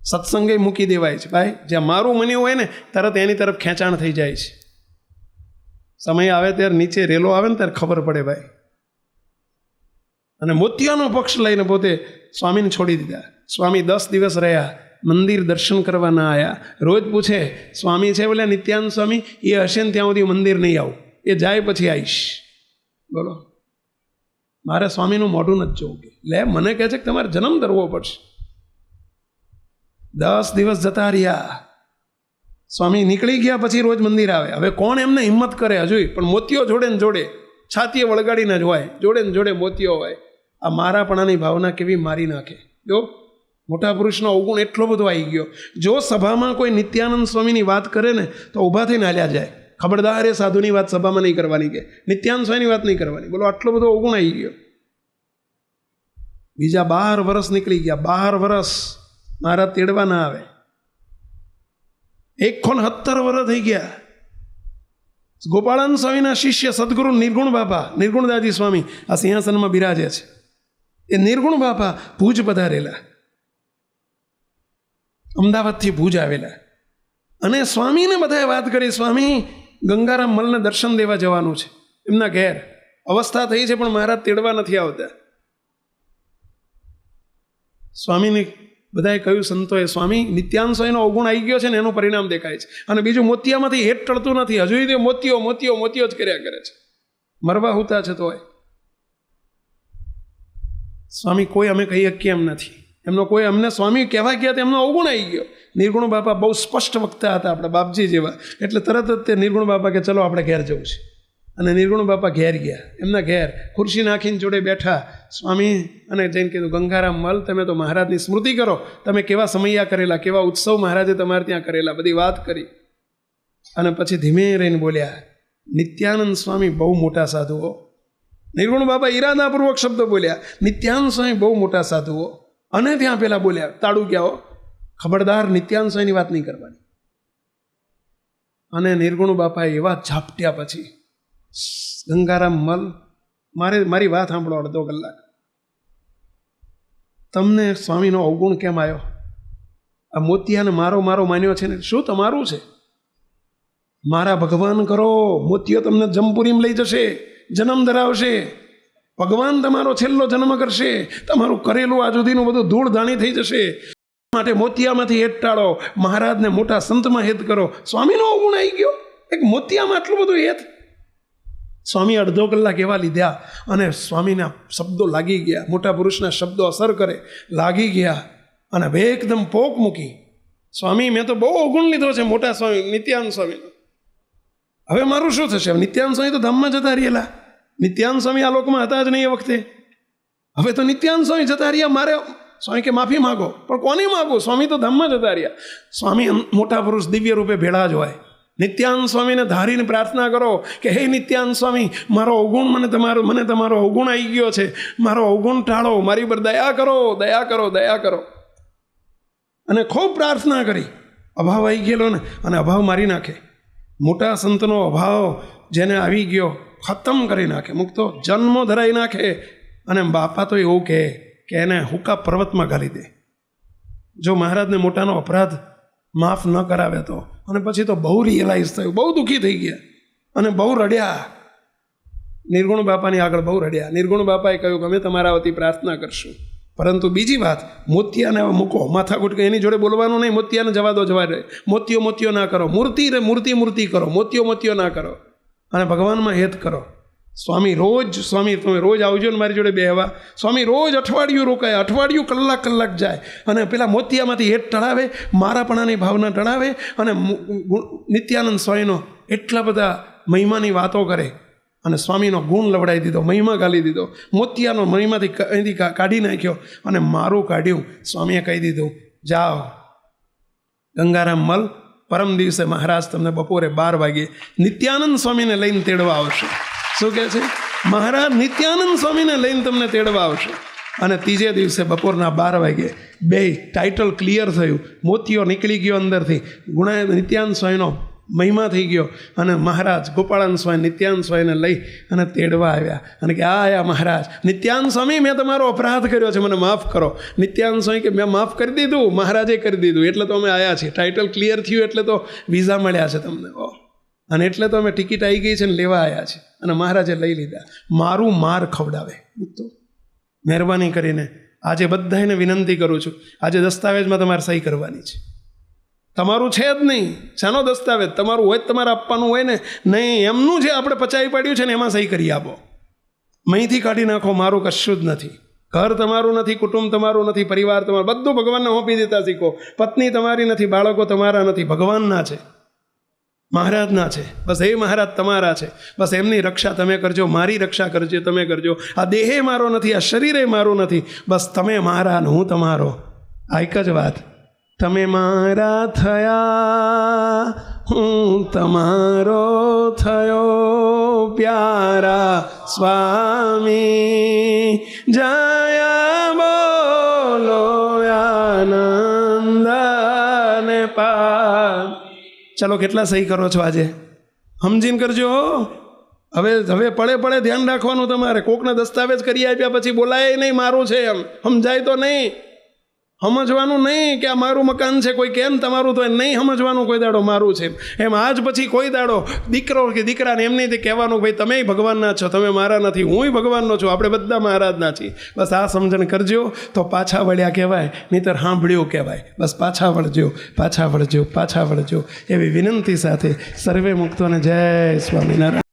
સત્સંગે મૂકી દેવાય છે. ભાઈ જ્યાં મારું માન્યું હોય ને, તરત એની તરફ ખેંચાણ થઈ જાય છે. સમય આવે ત્યારે નીચે રેલો આવે ને ત્યારે ખબર પડે ભાઈ. અને મોતિયાનો પક્ષ લઈને પોતે સ્વામીને છોડી દીધા. સ્વામી 10 દિવસ રહ્યા, મંદિર દર્શન કરવા ના આવ્યા. રોજ પૂછે સ્વામી છે બોલે નિત્યાનંદ સ્વામી, એ હશે ને ત્યાં સુધી મંદિર નહીં આવું, એ જાય પછી આવીશ. બોલો, મારે સ્વામીનું મોઢું નથી જોવું. લે, મને કહે છે કે તમારે જન્મ ધરવો પડશે. 10 દિવસ જતા રહ્યા. સ્વામી નીકળી ગયા પછી રોજ મંદિર આવે. હવે કોણ એમને હિંમત કરે હજુ પણ મોતીઓ જોડે ને જોડે છાતીએ વળગાડીને જ હોય, જોડે ને જોડે મોતીઓ હોય. આ મારાપણાની ભાવના કેવી મારી નાખે. જો મોટા પુરુષનો અવગુણ એટલો બધો આવી ગયો. જો સભામાં કોઈ નિત્યાનંદ સ્વામીની વાત કરે ને તો ઊભા થઈને હાલ્યા જાય. ખબરદાર, એ સાધુની વાત સભામાં નહીં કરવાની, કે નિત્યાનંદ સ્વામીની વાત નહીં કરવાની. બોલો, આટલો બધો અવગુણ આવી ગયો. બીજા 12 વર્ષ નીકળી ગયા. 12 વર્ષ મારા તેડવા ના આવે. 170 વર્ષ થઈ ગયા. ગોપાળાનંદ સ્વામીના શિષ્ય સદગુરુ નિર્ગુણ બાપા, નિર્ગુણદાસજી સ્વામી આ સિંહાસનમાં બિરાજે છે. એ નિર્ગુણ બાપા ભુજ પધારેલા, અમદાવાદથી ભુજ આવેલા. અને સ્વામીને બધાએ વાત કરી, સ્વામી ગંગારામ મલને દર્શન દેવા જવાનું છે. એમના ઘેર અવસ્થા થઈ છે પણ મહારાજ તેડવા નથી આવતા. સ્વામીને બધાએ કહ્યું, સંતોએ, સ્વામી નિત્યાનંદ સ્વામીનો અવગુણ આવી ગયો છે ને એનું પરિણામ દેખાય છે. અને બીજું, મોતિયામાંથી હેઠ ટળતું નથી. હજુ તે મોતીઓ મોતીઓ મોતીઓ જ કર્યા કરે છે. મરવા હોતા છે તોય. સ્વામી કોઈ અમે કહી શકીએ એમ નથી. એમનો કોઈ અમને સ્વામી કહેવા ગયા તો એમનો અવગુણ આવી ગયો. નિર્ગુણ બાપા બહુ સ્પષ્ટ વક્તા હતા, આપણા બાપજી જેવા. એટલે તરત જ તે નિર્ગુણ બાપા કે ચલો આપણે ઘેર જવું છે. અને નિર્ગુણ બાપા ઘેર ગયા. એમના ઘેર ખુરશી નાખીને જોડે બેઠા સ્વામી. અને જઈને કીધું, ગંગારામ મલ, તમે તો મહારાજની સ્મૃતિ કરો. તમે કેવા સમૈયા કરેલા, કેવા ઉત્સવ મહારાજે તમારે ત્યાં કરેલા, બધી વાત કરી. અને પછી ધીમે રહીને બોલ્યા, નિત્યાનંદ સ્વામી બહુ મોટા સાધુઓ. નિર્ગુણ બાપા ઈરાદાપૂર્વક શબ્દ બોલ્યા, નિત્યાનંદ સ્વામી બહુ મોટા સાધુઓ. અને ત્યાં પેલા બોલ્યા, તાળું ક્યાઓ, ખબરદાર નિત્યાનંદ સ્વામીની વાત નહીં કરવાની. અને નિર્ગુણ બાપાએ એવા ઝાપટ્યા. પછી ગંગારામ મલ, મારી વાત સાંભળો અડધો કલાક. તમને સ્વામીનો અવગુણ કેમ આવ્યો? આ મોતિયાને મારો માન્યો છે ને, શું તમારું છે? મારા ભગવાન કરો, મોતિયો તમને જમપુરીમાં લઈ જશે, જન્મ ધરાવશે. ભગવાન તમારો છેલ્લો જન્મ કરશે. તમારું કરેલું આ સુધીનું બધું ધૂળ ધાણી થઈ જશે. માટે મોતિયામાંથી હેત ટાળો, મહારાજને મોટા સંતમાં હેત કરો. સ્વામીનો અવગુણ આવી ગયો, એક મોતિયામાં આટલું બધું હેત. સ્વામી અડધો કલાક એવા લીધા અને સ્વામીના શબ્દો લાગી ગયા. મોટા પુરુષના શબ્દો અસર કરે, લાગી ગયા. અને હવે એકદમ પોક મૂકી, સ્વામી મેં તો બહુ અવગુણ લીધો છે મોટા સ્વામી નિત્યાનંદ સ્વામીનો. હવે મારું શું થશે? નિત્યાનંદ સ્વામી તો ધામમાં જતા રહેલા. નિત્યાનંદ સ્વામી આ લોકમાં હતા જ નહીં એ વખતે. હવે તો નિત્યાનંદ સ્વામી જતા રહ્યા. મારે સ્વામી કે માફી માગો, પણ કોની માગો? સ્વામી તો ધામમાં જતા રહ્યા. સ્વામી મોટા પુરુષ દિવ્ય રૂપે ભેળા જ હોય. નિત્યાનંદ સ્વામીને ધારીને પ્રાર્થના કરો કે હે નિત્યાનંદ સ્વામી, મારો અવગુણ મને તમારો અવગુણ આવી ગયો છે, મારો અવગુણ ટાળો, મારી પર દયા કરો, દયા કરો, દયા કરો. અને ખૂબ પ્રાર્થના કરી. અભાવ આવી ગયેલો ને, અને અભાવ મારી નાખે. મોટા સંતનો અભાવ જેને આવી ગયો ખતમ કરી નાખે, મુક્તો જન્મો ધરાઈ નાખે. અને બાપા તો એવું કહે કે એને હુકા પર્વતમાં ઘાલી દે જો મહારાજને મોટાનો અપરાધ માફ ન કરાવે તો. અને પછી તો બહુ રિયલાઇઝ થયું, બહુ દુઃખી થઈ ગયા અને બહુ રડ્યા. નિર્ગુણ બાપાની આગળ બહુ રડ્યા. નિર્ગુણ બાપાએ કહ્યું કે અમે તમારા વતી પ્રાર્થના કરશું, પરંતુ બીજી વાત, મોતિયાને મૂકો, માથાકૂટ એની જોડે બોલવાનું નહીં. મોતિયાને જવા દો, જવા દે. મોતીઓ ના કરો, મૂર્તિ કરો, મોતીઓ ના કરો, અને ભગવાનમાં હેત કરો. સ્વામી તમે રોજ આવજો ને મારી જોડે બેહવા. સ્વામી રોજ અઠવાડિયું રોકાય, અઠવાડિયું કલાક જાય અને પેલા મોતિયામાંથી હેત ટળાવે, મારાપણાની ભાવના ટળાવે. અને નિત્યાનંદ સ્વામીનો એટલા બધા મહિમાની વાતો કરે અને સ્વામીનો ગુણ લવડાવી દીધો, મહિમા ગાલી દીધો. મોતિયાનો મહિમાથી અહીંથી કાઢી નાખ્યો અને મારું કાઢ્યું. સ્વામીએ કહી દીધું, જાઓ ગંગારામ મલ, પરમ દિવસે મહારાજ તમને બપોરે 12 વાગે નિત્યાનંદ સ્વામીને લઈને તેડવા આવશે. શું કહે છે? મહારાજ નિત્યાનંદ સ્વામીને લઈને તમને તેડવા આવશે. અને ત્રીજે દિવસે બપોરના 12 વાગે બે ટાઇટલ ક્લિયર થયું. મોતીઓ નીકળી ગયો અંદરથી, નિત્યાનંદ સ્વામીનો મહિમા થઈ ગયો. અને મહારાજ ગોપાળાનંદ સ્વામી નિત્યાનંદ સ્વામીને લઈ અને તેડવા આવ્યા. અને કે આયા મહારાજ, નિત્યાનંદ સ્વામી મેં તમારો અપરાધ કર્યો છે, મને માફ કરો. નિત્યાનંદ સ્વામી કે મેં માફ કરી દીધું, મહારાજે કરી દીધું, એટલે તો અમે આવ્યા છીએ. ટાઇટલ ક્લિયર થયું એટલે તો વિઝા મળ્યા છે તમને, અને એટલે તો અમે ટિકિટ આવી ગઈ છે ને લેવા આવ્યા છે. અને મહારાજે લઈ લીધા. મારું માર ખવડાવે. મહેરબાની કરીને આજે બધાને વિનંતી કરું છું, આજે દસ્તાવેજમાં તમારે સહી કરવાની છે. તમારું છે જ નહીં, શાનો દસ્તાવેજ? તમારું હોય જ તમારે આપવાનું હોય ને. નહીં, એમનું જે આપણે પચાવી પાડ્યું છે ને એમાં સહી કરી આપો. અહીંથી કાઢી નાખો, મારું કશું જ નથી. ઘર તમારું નથી, કુટુંબ તમારું નથી, પરિવાર તમારું, બધું ભગવાનને સોંપી દેતા શીખો. પત્ની તમારી નથી, બાળકો તમારા નથી, ભગવાનના છે, મહારાજના છે. બસ એ મહારાજ તમારા છે. બસ એમની રક્ષા તમે કરજો, મારી રક્ષા કરજો તમે કરજો. આ દેહે મારો નથી, આ શરીરે મારું નથી. બસ તમે મારા ને હું તમારો. આ એક જ વાત, તમે મારા થયા, હું તમારો થયો, પ્યારા સ્વામી જયા બોલો આનંદ ને પા. ચલો, કેટલા સહી કરો છો આજે? સમજીને કરજો. હવે પડે ધ્યાન રાખવાનું તમારે. કોકને દસ્તાવેજ કરી આપ્યા પછી બોલાય નહીં મારું છે એમ, સમજાય તો નહીં. સમજવાનું નહીં કે આ મારું મકાન છે, કોઈ કેમ તમારું, તો નહીં સમજવાનું કોઈ દાડો મારું છે એમ. આજ પછી કોઈ દાડો દીકરો કે દીકરાને એમ નહીં કહેવાનું ભાઈ તમે ભગવાનના છો, તમે મારા નથી, હું ભગવાનનો છું, આપણે બધા મહારાજના છીએ. બસ આ સમજણ કરજો તો પાછા વળ્યા કહેવાય, નહીંતર સાંભળ્યું કહેવાય. બસ પાછા વળજો, પાછા વળજો, પાછા વળજો એવી વિનંતી સાથે સર્વે મુક્તોને જય સ્વામિનારાયણ.